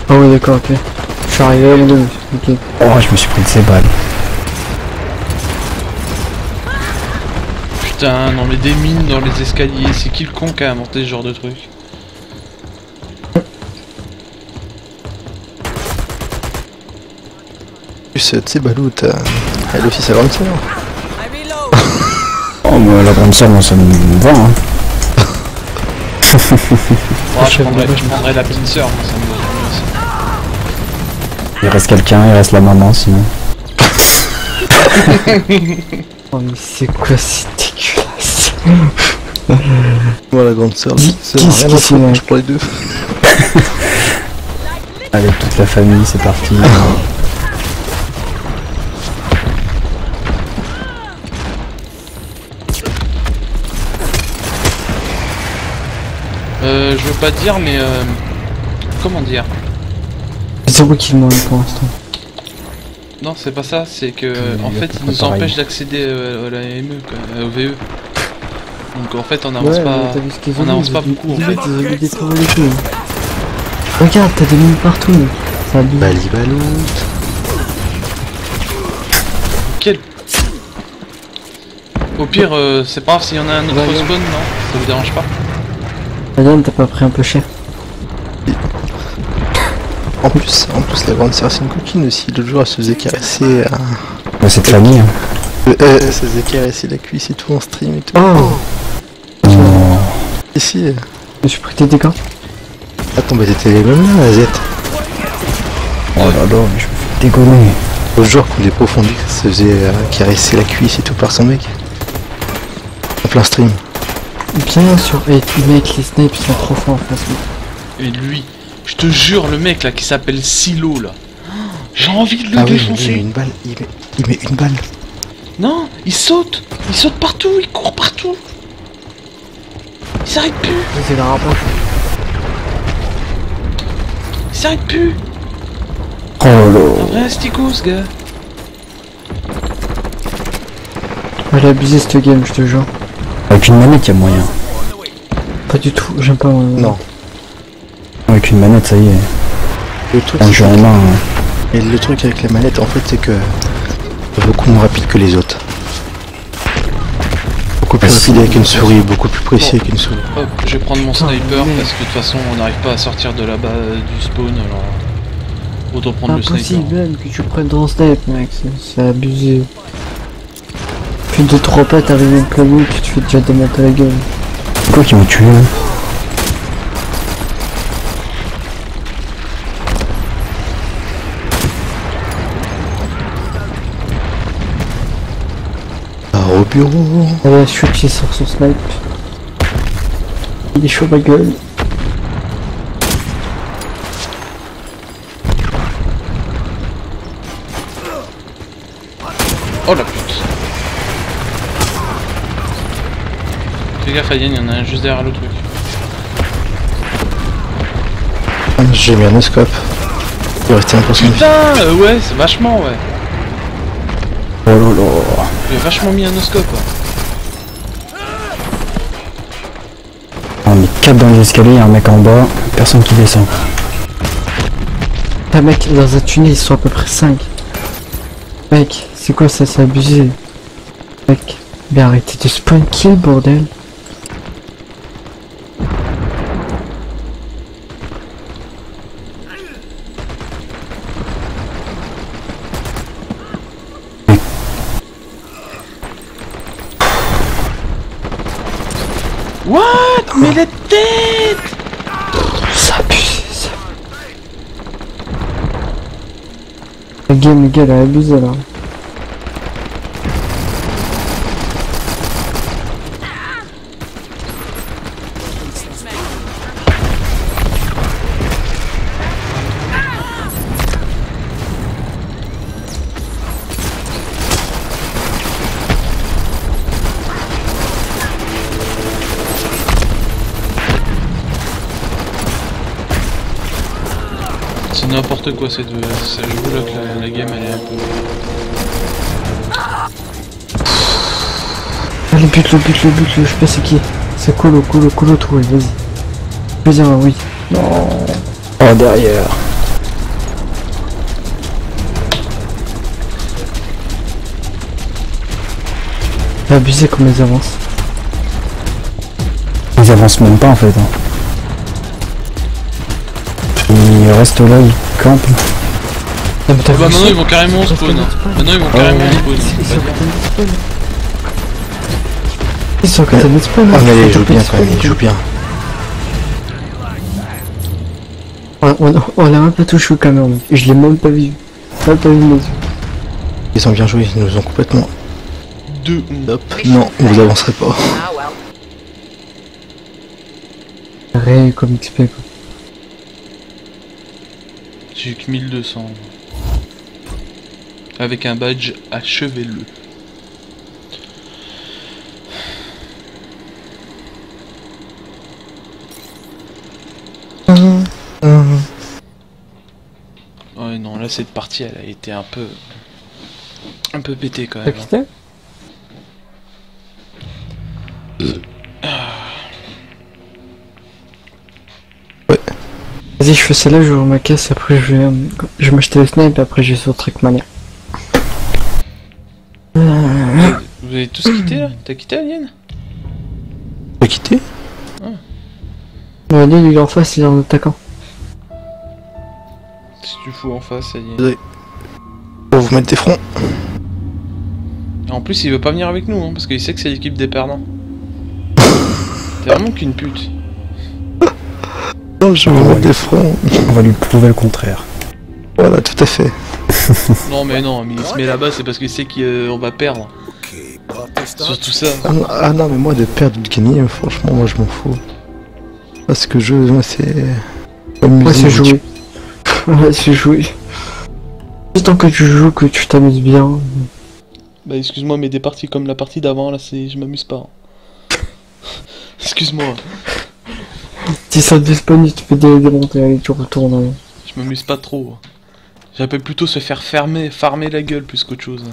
Ah oui, d'accord, ok. Je suis arrivé à mon demi. Ok. Oh, je me suis pris de ces balles. Putain, non mais des mines dans les escaliers, c'est qui le con qui a inventé ce genre de truc? Tu sais, Baloute, elle aussi sa grande sœur. Oh, moi, la grande sœur, moi, ça me va, hein. Oh, je prendrais la petite sœur, moi, ça me va aussi. Il reste quelqu'un, il reste la maman, sinon. Oh mais c'est quoi, c'est dégueulasse. Moi, la grande sœur, Qu'est-ce qui s'est je prends les deux. Allez, toute la famille, c'est parti. Je veux pas te dire, mais comment dire? C'est moi qui demande pour l'instant. Non, c'est pas ça, c'est que en fait, ils nous empêchent d'accéder à la ME, quoi, au VE. Donc en fait, on avance pas beaucoup. En fait. Regarde, t'as des mines partout. Ça abuse. Balibaloute. Quel... Au pire, c'est pas grave s'il y en a un autre spawn, non? Ça vous dérange pas? Madame, t'as pas pris un peu cher? En plus, la grande sœur c'est une coquine aussi. L'autre jour, elle se faisait caresser. Bah, c'est de famille. Elle se faisait caresser la cuisse et tout en stream et tout. Oh. Non. Ici. Je me suis pris tes dégâts. Attends, bah t'étais les mêmes là, Z. Oh là là, mais je me fais dégonner. L'autre jour, qu'on est profondi, elle se faisait caresser la cuisse et tout par son mec. En plein stream. Bien sûr, et mec, les snipes sont trop forts en face. Et lui, je te jure, le mec là qui s'appelle Silo là, j'ai envie de le défoncer. Il met une balle, il met une balle. Non, il saute partout, il court partout. Il s'arrête plus. C'est la rapproche. Il s'arrête plus. Oh là là. Un vrai asticot ce gars. Elle a abusé cette game, je te jure. Avec une manette, y'a moyen. Pas du tout, j'aime pas. Non. Avec une manette, ça y est. Le truc, En jeu en main. Et le truc avec la manette, en fait, c'est que c'est beaucoup moins rapide que les autres. Beaucoup plus rapide avec une souris, beaucoup plus précis avec une souris. Hop, je vais prendre mon sniper parce que de toute façon on n'arrive pas à sortir de là-bas du spawn, alors autant prendre le sniper. Impossible même que tu prennes ton snipe, mec, c'est abusé. Puis 2-3 pas, t'arrives au planning, tu te fais déjà démonter la gueule. C'est quoi qui m'a tué hein? Au bureau. Elle a switché sur son snipe. Il est chaud ma gueule. Oh la pute. Fais gaffe Alien, il y en a un juste derrière le truc. J'ai mis un oscope. Il restait 1% de vie. Putain, ouais, c'est vachement, ouais. Oh là là. J'ai vachement mis un oscope. On est 4 dans l'escalier, y'a un mec en bas, personne qui descend. Ah mec, dans un tunnel ils sont à peu près 5. Mec, c'est quoi ça, c'est abusé. Mec, mais arrêtez de spawn kill bordel. What? Mais la tête! Ça pue, ça. La game, les gars, elle a abusé là. C'est n'importe quoi cette jeu là que la game elle est un peu... Le but, je sais pas c'est qui. C'est Colo, trouvé, vas-y. Vas-y, oui. Non. Oh, derrière. C'est abusé comme ils avancent. Ils avancent même pas en fait. Hein. Ils restent là, ils campent. Ah, bah maintenant ils vont carrément spawn. Maintenant ils vont carrément spawn. Ils sont quand même spawn. Ah mais il joue bien quand même, il joue bien. On l'a même pas touché au caméra, je l'ai même pas vu. Même pas vu mes yeux. Ils ont bien joué, ils nous ont complètement... Hop, non, vous avancerez pas. Ré comme XP quoi. J'ai que 1200. Avec un badge achevez-le. Ouais non, là cette partie elle a été un peu pétée quand même. T'as quitté ? Ouais. Vas-y, je fais celle-là, je ma caisse, après je vais m'acheter le snipe et après je vais sur Trackmania. Vous avez tous quitté là? T'as quitté Alien? T'as quitté? Ouais, lui il est en face, il est en attaquant. Si tu fous en face Alien. Désolé. Pour vous mettre des fronts. Et en plus il veut pas venir avec nous hein, parce qu'il sait que c'est l'équipe des perdants. T'es vraiment qu'une pute. Non, je vais vous mettre des fronts. On va lui prouver le contraire. Voilà, tout à fait. Non mais non, mais il se met là-bas c'est parce qu'il sait qu'on va perdre. Surtout ça. Ah non, mais moi de perdre ou de gagner, franchement, moi je m'en fous. Parce que moi c'est... Ouais, c'est joué. Ouais, c'est joué. C'est tant que tu joues, que tu t'amuses bien. Bah excuse-moi, mais des parties comme la partie d'avant là, je m'amuse pas. Excuse-moi. Si ça te despawn, tu peux démonter et tu retournes. Je m'amuse pas trop. J'appelle plutôt se faire farmer la gueule plus qu'autre chose.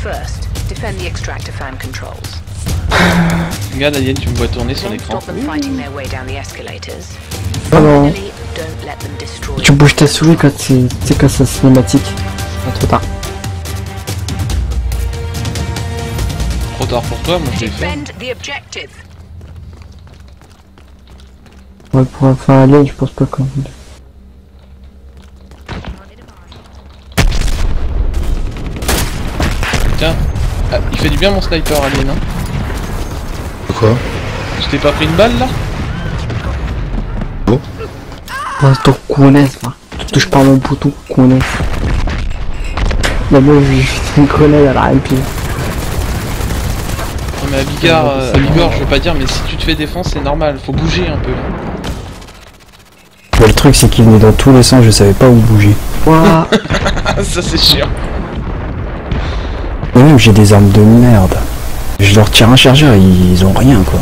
First, defend the extractor fan controls. Regarde Alien, tu me vois tourner sur l'écran. Alors, tu bouges ta souris quand c'est cinématique. Pas trop tard. Trop tard pour toi, moi je l'ai fait. Ouais, pour un fin alien, je pense pas qu'on... Tiens, ah, il fait du bien mon sniper Alien hein. Quoi? Tu t'es pas pris une balle là? Oh. Ouais, ton connaisse, moi. Tu touches pas mon bouton, connaisse. D'abord, j'ai fait une grenade à la MP. Non mais Abigor, je veux pas dire, mais si tu te fais défense, c'est normal, faut bouger un peu. Ouais, le truc, c'est qu'il venait dans tous les sens, je savais pas où bouger. Ouah. Ça c'est chiant. Et même, j'ai des armes de merde. Je leur tire un chargeur, ils ont rien quoi.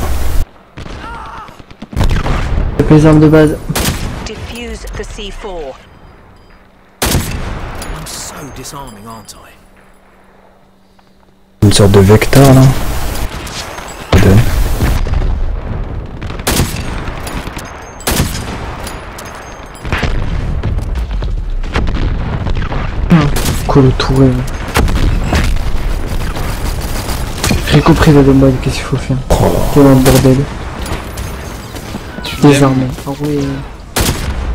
C'est pas les armes de base. Diffuse the C4. I'm so disarming, aren't I? Une sorte de vecteur là. Quoi le touré? J'ai compris le mode, qu'est-ce qu'il faut faire. T'es dans le bordel. Désarmé. Ah oui.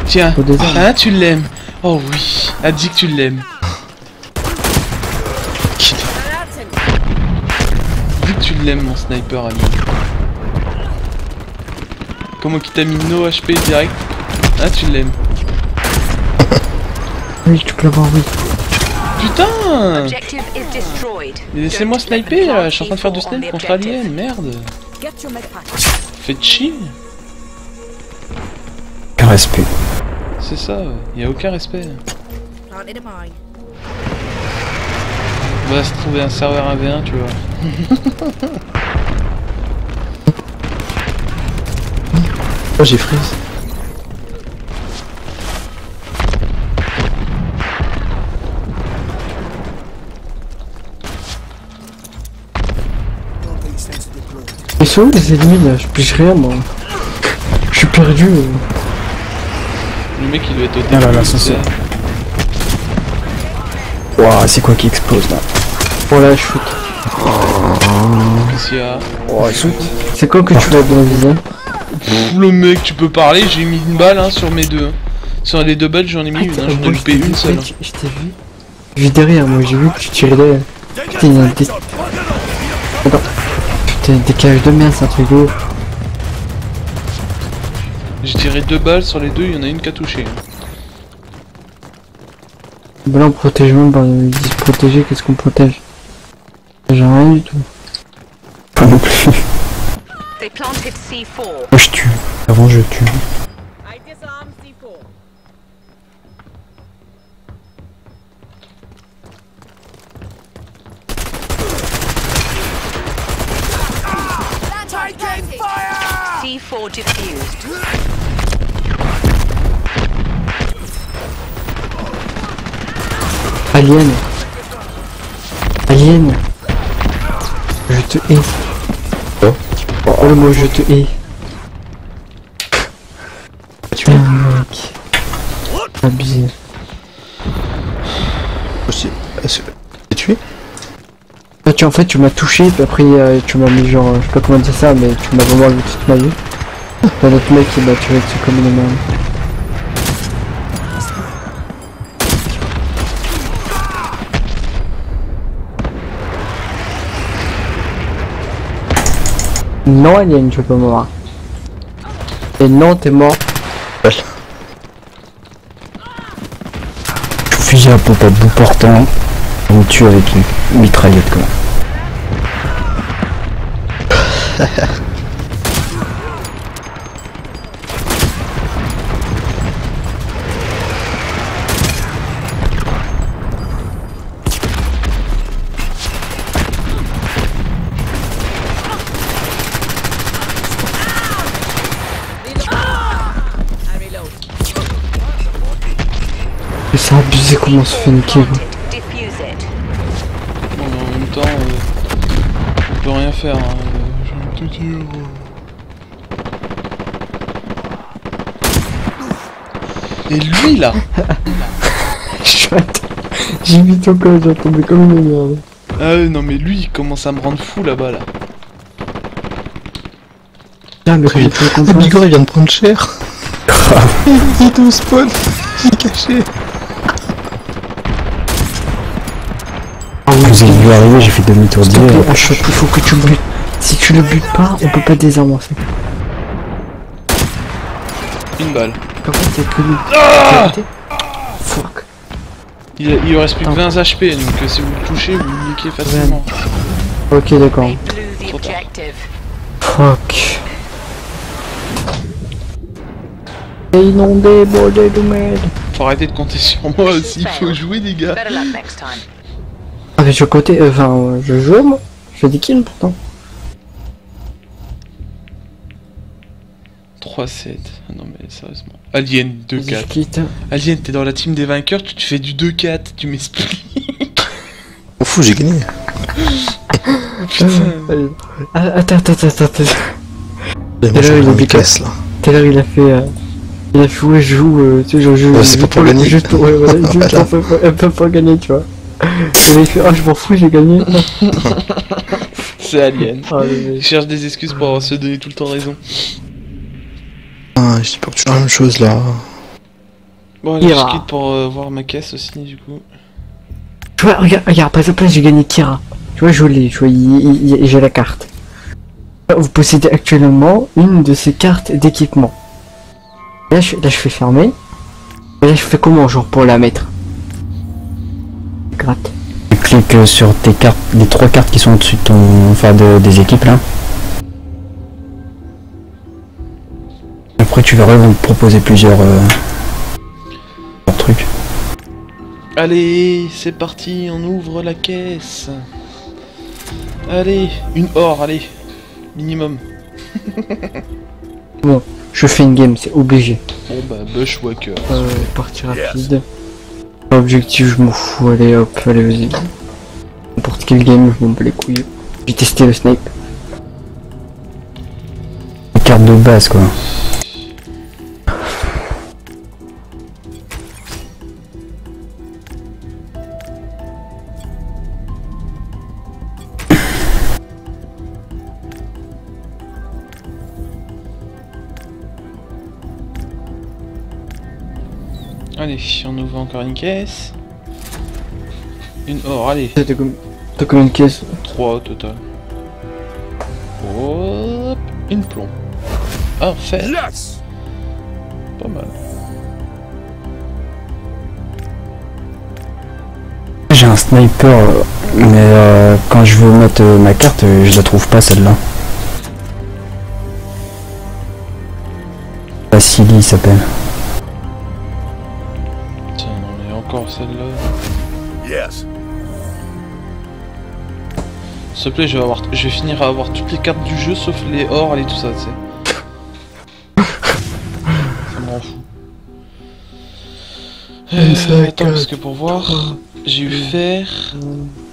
Tiens, hein, tu l'aimes. Oh oui, elle dit que tu l'aimes. Dis que tu l'aimes, mon sniper ami. Comment qui t'a mis no HP direct? Ah, tu l'aimes. Oui, tu peux l'avoir, oui. Putain! Mais laissez-moi sniper là, je suis en train de faire du snipe contre Alien, merde. Faites chier. Aucun respect. C'est ça, y a aucun respect. On va se trouver un serveur 1v1, tu vois. Oh, j'ai freeze. Ils sont où les ennemis là? Je pige rien moi. Je suis perdu. Le mec il doit être au début. Ah là là, ça c'est. Waouh, c'est quoi qui explose là? Voilà, je shoot. Qu'est-ce qu'il y a? Oh, il shoot. C'est quoi que tu l'as dans le visage? Le mec, tu peux parler, j'ai mis une balle hein, sur mes deux. Sur les deux balles, j'en ai mis une, hein, j'en ai loupé une seule. Je t'ai vu. J'ai vu derrière moi, j'ai vu que tu tirais derrière. Putain, il y a des... Attends. Putain, des cages de merde, c'est un truc de ouf. J'ai tiré deux balles, sur les deux, il y en a une qui a touché. Bah là on protège même pas, ils disent protéger, qu'est-ce qu'on protège? J'ai rien du tout. Pas non plus. Moi je tue. Avant je tue. C4 diffused. Alien. Alien. Je te hais. Oh le mot je te hais. Putain mec. Abusé. T'es tué? Bah, en fait tu m'as touché puis après tu m'as mis genre, je sais pas comment dire ça mais tu m'as vraiment enlevé toute ma vie. T'as l'autre mec qui m'a tué dessus comme une merde. Non Alien, tu peux mourir. Et non, t'es mort. Fusil à pompe à bout portant. On me tue avec une mitraillette quoi. Mais c'est abusé comment on se fait niquer quoi. Bon, mais en même temps, on peut rien faire. Hein. Je vais te dire. Et lui là. J'ai mis ton corps, j'ai tombé comme une merde. Ah non mais lui il commence à me rendre fou là-bas là. Ah mais le Bigor il vient de prendre cher. Il est au spawn. Il est caché. Vous avez vu arriver, j'ai fait demi-tour d'hier. Il faut que tu butes. Si tu le butes pas, on peut pas désarmancer. Une balle. Par contre, c'est que lui. Ah Fuck. Il lui reste plus que 20 HP donc si vous le touchez, vous le niquez facilement. Ok, d'accord. Fuck. Inondé, bordel de merde. Faut arrêter de compter sur moi aussi, il faut jouer les gars. Ah mais je côté, enfin, je joue moi. Je fais des kills pourtant. 3-7. Ah non mais sérieusement. Alien 2-4. Alien, t'es dans la team des vainqueurs, tu te fais du 2-4, tu m'expliques. Au fou, j'ai gagné. Attends. Moi je suis dans mes caisses là. Tout à l'heure il a fait ouais je joue, tu sais je joue. C'est pas pour gagner. Juste pour, ouais, voilà, juste un peu pour gagner tu vois. Il avait fait oh je m'en fous j'ai gagné. C'est Alien. Ah, oui. Il cherche des excuses pour se donner tout le temps raison. Ah, je dis pas que tu as la même chose là. Bon, allez, je Kira. quitte pour voir ma caisse aussi, du coup. Tu vois, regarde, par exemple, là, j'ai gagné Kira. Tu vois, je l'ai, tu vois, j'ai la carte. Vous possédez actuellement une de ces cartes d'équipement. Là, je fais fermer. Et là, je fais comment, genre, pour la mettre? Gratte. Tu cliques sur tes cartes, les 3 cartes qui sont au-dessus de ton, enfin des équipes là. Après tu verras, ils vont te proposer plusieurs trucs. Allez, c'est parti, on ouvre la caisse. Allez, une or, allez. Minimum. Bon, je fais une game, c'est obligé. Bon bah, Bushwhacker. Partie rapide. Objectif, je m'en fous, allez hop, allez vas-y. N'importe quelle game, je m'en bats les couilles. J'ai testé le snipe. Une carte de base quoi. Allez, on ouvre encore une caisse. Une or, allez. T'as combien de caisses? 3 au total. Hop, une plomb. Un fer. Pas mal. J'ai un sniper, mais quand je veux mettre ma carte, je la trouve pas celle-là. Vassili il s'appelle. Tiens, non mais encore celle-là. Yes. S'il te plaît, je vais finir à avoir toutes les cartes du jeu sauf les ors et tout ça, tu sais. Ça me rend fou. Attends, parce que pour voir, j'ai eu fer.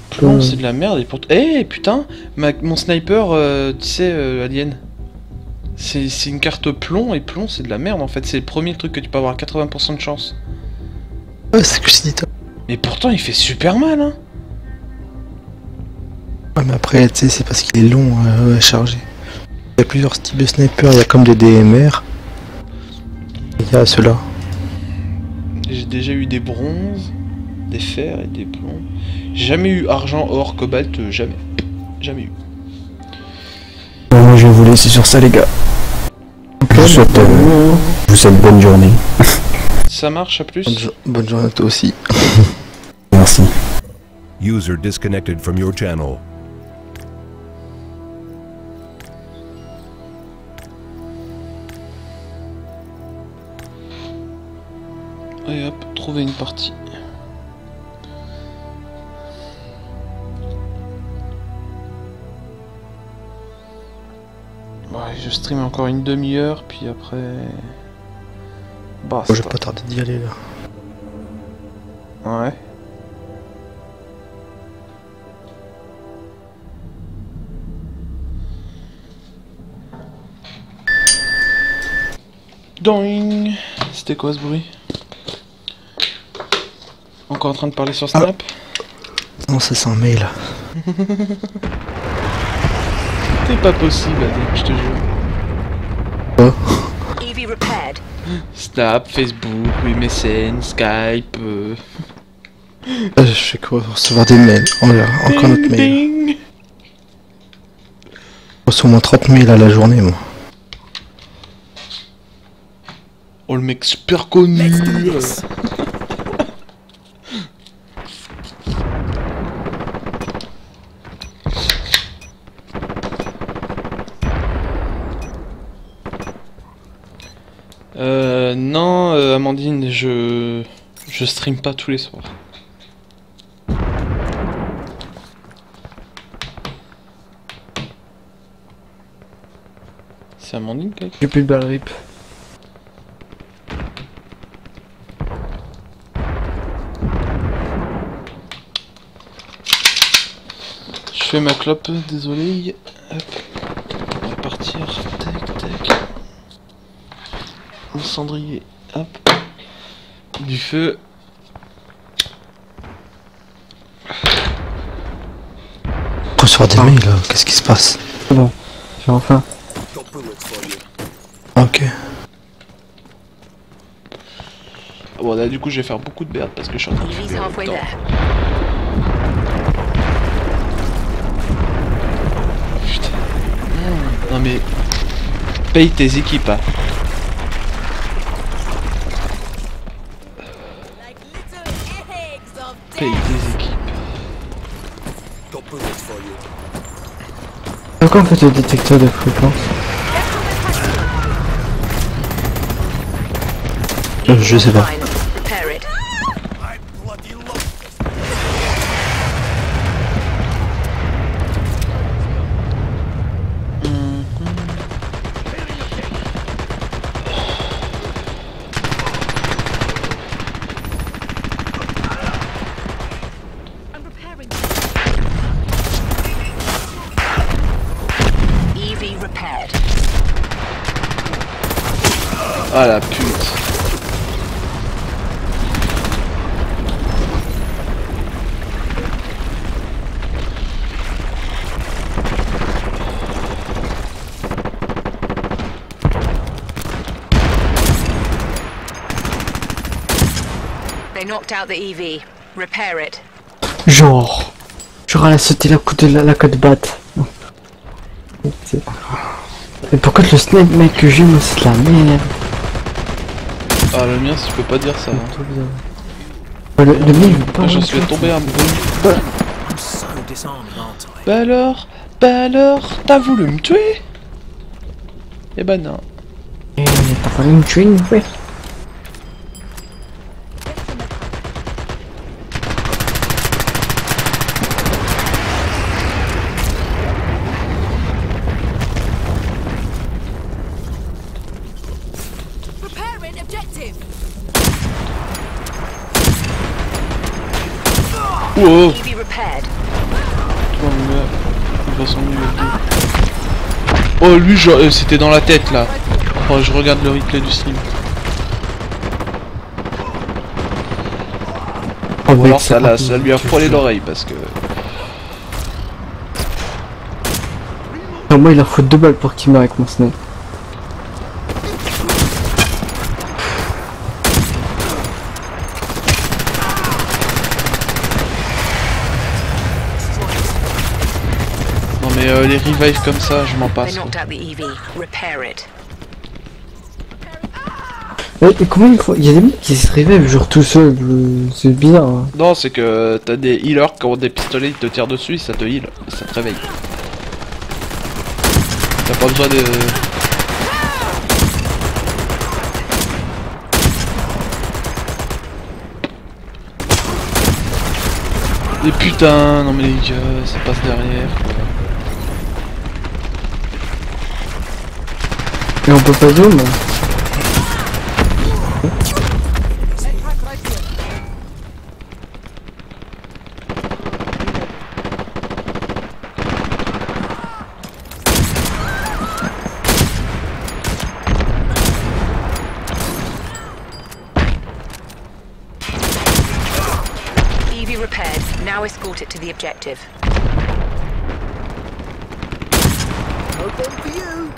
Plomb, c'est de la merde et pour. Eh putain, mon sniper, tu sais, Alien. C'est une carte plomb et plomb, c'est de la merde en fait. C'est le premier truc que tu peux avoir 80% de chance. Ouais, c'est que c'est Mais pourtant, il fait super mal, hein. Ouais, mais après, tu sais, c'est parce qu'il est long à charger. Il y a plusieurs types de snipers, il y a comme des DMR. Il y a ceux-là. J'ai déjà eu des bronzes, des fers et des plombs. J'ai jamais eu argent, or, cobalt, jamais. Jamais eu. Bon, moi je vais vous laisser sur ça les gars. Je vous souhaite bonne journée. Ça marche à plus. Bonne journée à toi aussi. Merci. User disconnected from your channel. Et hop, trouver une partie. Ouais, je stream encore une demi-heure, puis après... Basta. Je vais pas tarder d'y aller là. Ouais. Doing. C'était quoi ce bruit? Encore en train de parler sur Snap? Non, ça sent un mail. C'est pas possible, Adek, je te jure. Oh. EV repaired. Snap, Facebook, MSN, Skype. Je fais quoi? Recevoir des mails. Oh là, encore notre mail. Je reçois au moins 30 mails à la journée, moi. Oh, le mec super connu. Non, Amandine, je stream pas tous les soirs. C'est Amandine, quelqu'un? J'ai plus de balles rip. Je fais ma clope, désolé. Hop. On va partir. Tac, tac. Un cendrier. Hop. Du feu. Recevoir des mails, qu'est-ce qui se passe? C'est bon, j'ai enfin. Ok. Bon là du coup je vais faire beaucoup de merde parce que je suis en train de EV's faire halfway le temps. there. Putain. Non mais... Paye tes équipes hein. Paye tes équipes. Pourquoi on fait le détecteur de fréquence? Je sais pas. Fine. Repair it. EV repaired. Ah la pute. They knocked out the EV. Repair it. Genre, elle a sauté la côte batte. Mais pourquoi le snipe mec que j'ai, moi c'est de la merde. Ah le mien tu peux pas dire ça. Hein. Le mien il veut pas. Ah, je suis tombé amoureux. Bah alors, t'as voulu me tuer? Eh ben non. T'as fallu me tuer une fois. Preparing objective. Wow. EV repaired. Oh merde. Il va s'en aller. Oh lui c'était dans la tête là. Oh je regarde le replay du stream. Oh, Ou alors ça lui a frôlé l'oreille parce que... Non, moi il a faut 2 balles pour qu'il meure avec mon snipe. Non mais les revives comme ça, je m'en They passe. knocked out the EV. Repair it. Et comment il faut... Il y a des mecs qui se réveillent genre tout seul, c'est bizarre. Hein. Non c'est que t'as des healers qui ont des pistolets, ils te tirent dessus, ça te heal, ça te réveille. T'as pas besoin de... Et putain, non mais les gars, ça passe derrière quoi. Et on peut pas zoom. EV repaired. Now escort it to the objective. Open for you.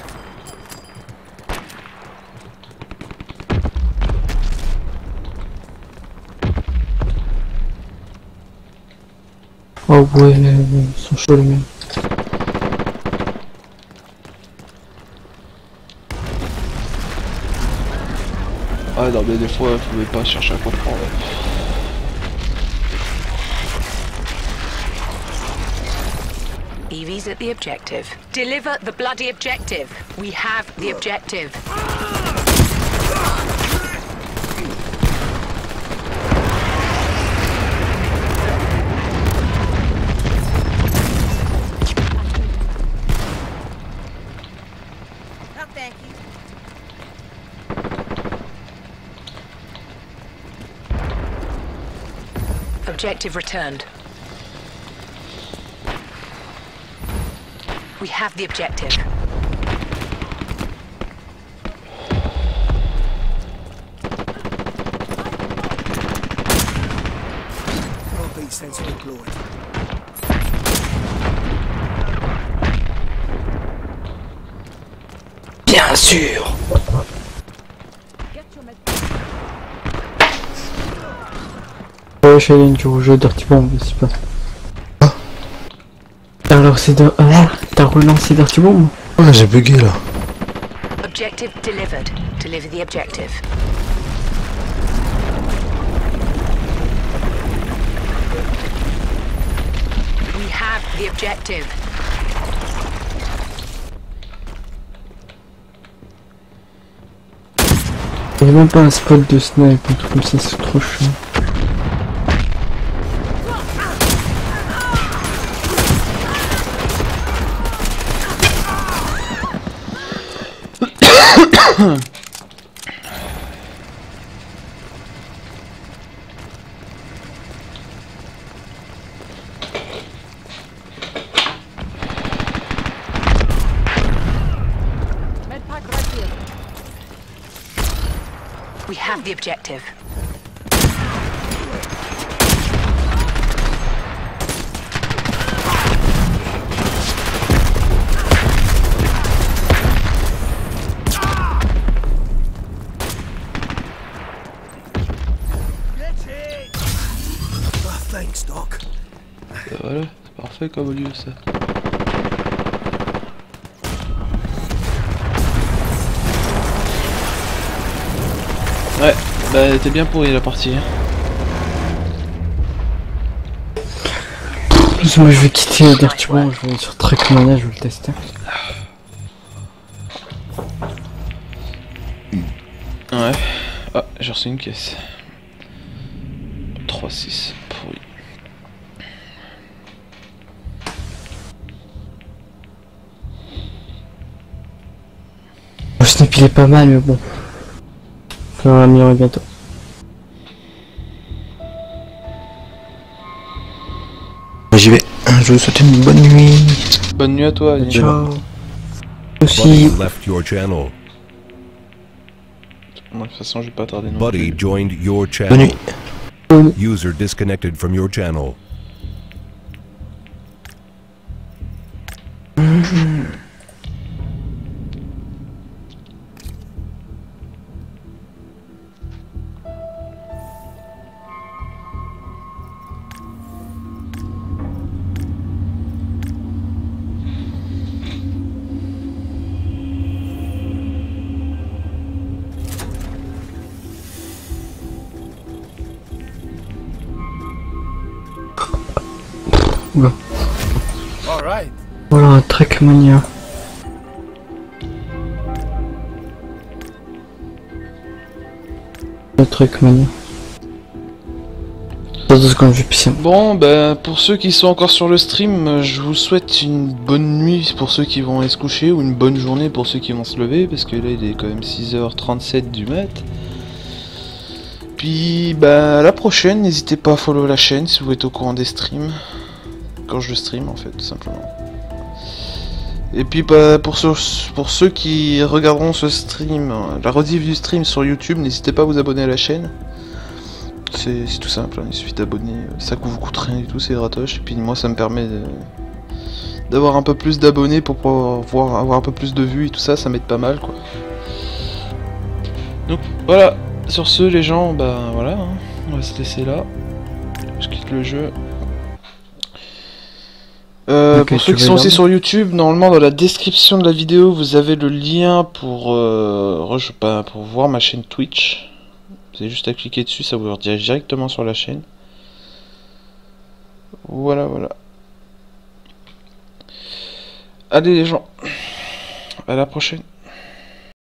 Oh ouais, ils sont chauds les mecs. Ah non mais des fois, vous pouvez pas chercher à comprendre. EV's at the objective. Deliver the bloody objective. We have the objective. No, thank you. Objective returned. We have the objective. Heartbeat sensor deployed. Bien sûr. Ouais, je suis du jeu Dirty Bomb, c'est pas. T'as relancé t'as relancé Dirty Bomb? Oh là j'ai bugué là. Objective delivered. Deliver the objective. We have the objective. Y'a même pas un spot de snipe, un truc comme ça, c'est trop chiant. We have the objective. Thanks, Doc. Voilà, c'est parfait comme lieu ça. Ouais, bah t'es bien pourri la partie. Moi je vais quitter Dirty Bomb, je vais sur Trackmania, je vais le tester. Ouais. Ah, j'ai reçu une caisse. 3-6, pourri. Le snap il est pas mal mais bon. On va l'améliorer bientôt. J'y vais. Je vous souhaite une bonne nuit. Bonne nuit à toi, Annie. Ciao. Buddy Aussi. left your channel. Moi, de toute façon, je vais pas tarder non Buddy plus. joined your Bonne channel. nuit. User disconnected from your channel. Oula. Alright. Voilà un Trackmania. Le Trackmania. Dans 2 secondes, je vais pisser. Bon, bah, pour ceux qui sont encore sur le stream, je vous souhaite une bonne nuit pour ceux qui vont aller se coucher, ou une bonne journée pour ceux qui vont se lever, parce que là, il est quand même 6h37 du mat. Puis, bah, à la prochaine, n'hésitez pas à follow la chaîne si vous êtes au courant des streams. Quand je stream, en fait, tout simplement. Et puis, bah, pour ceux qui regarderont ce stream, la rediff du stream sur YouTube, n'hésitez pas à vous abonner à la chaîne. C'est tout simple, hein, il suffit d'abonner, ça vous coûte rien du tout, c'est gratoche, et puis moi ça me permet d'avoir un peu plus d'abonnés pour pouvoir avoir un peu plus de vues et tout ça, ça m'aide pas mal quoi. Donc voilà, sur ce les gens, bah voilà, hein, on va se laisser là, je quitte le jeu. Ok, pour ceux qui sont aussi sur YouTube, normalement dans la description de la vidéo vous avez le lien pour voir ma chaîne Twitch. Vous avez juste à cliquer dessus, ça vous redirige directement sur la chaîne. Voilà, voilà. Allez les gens, à la prochaine.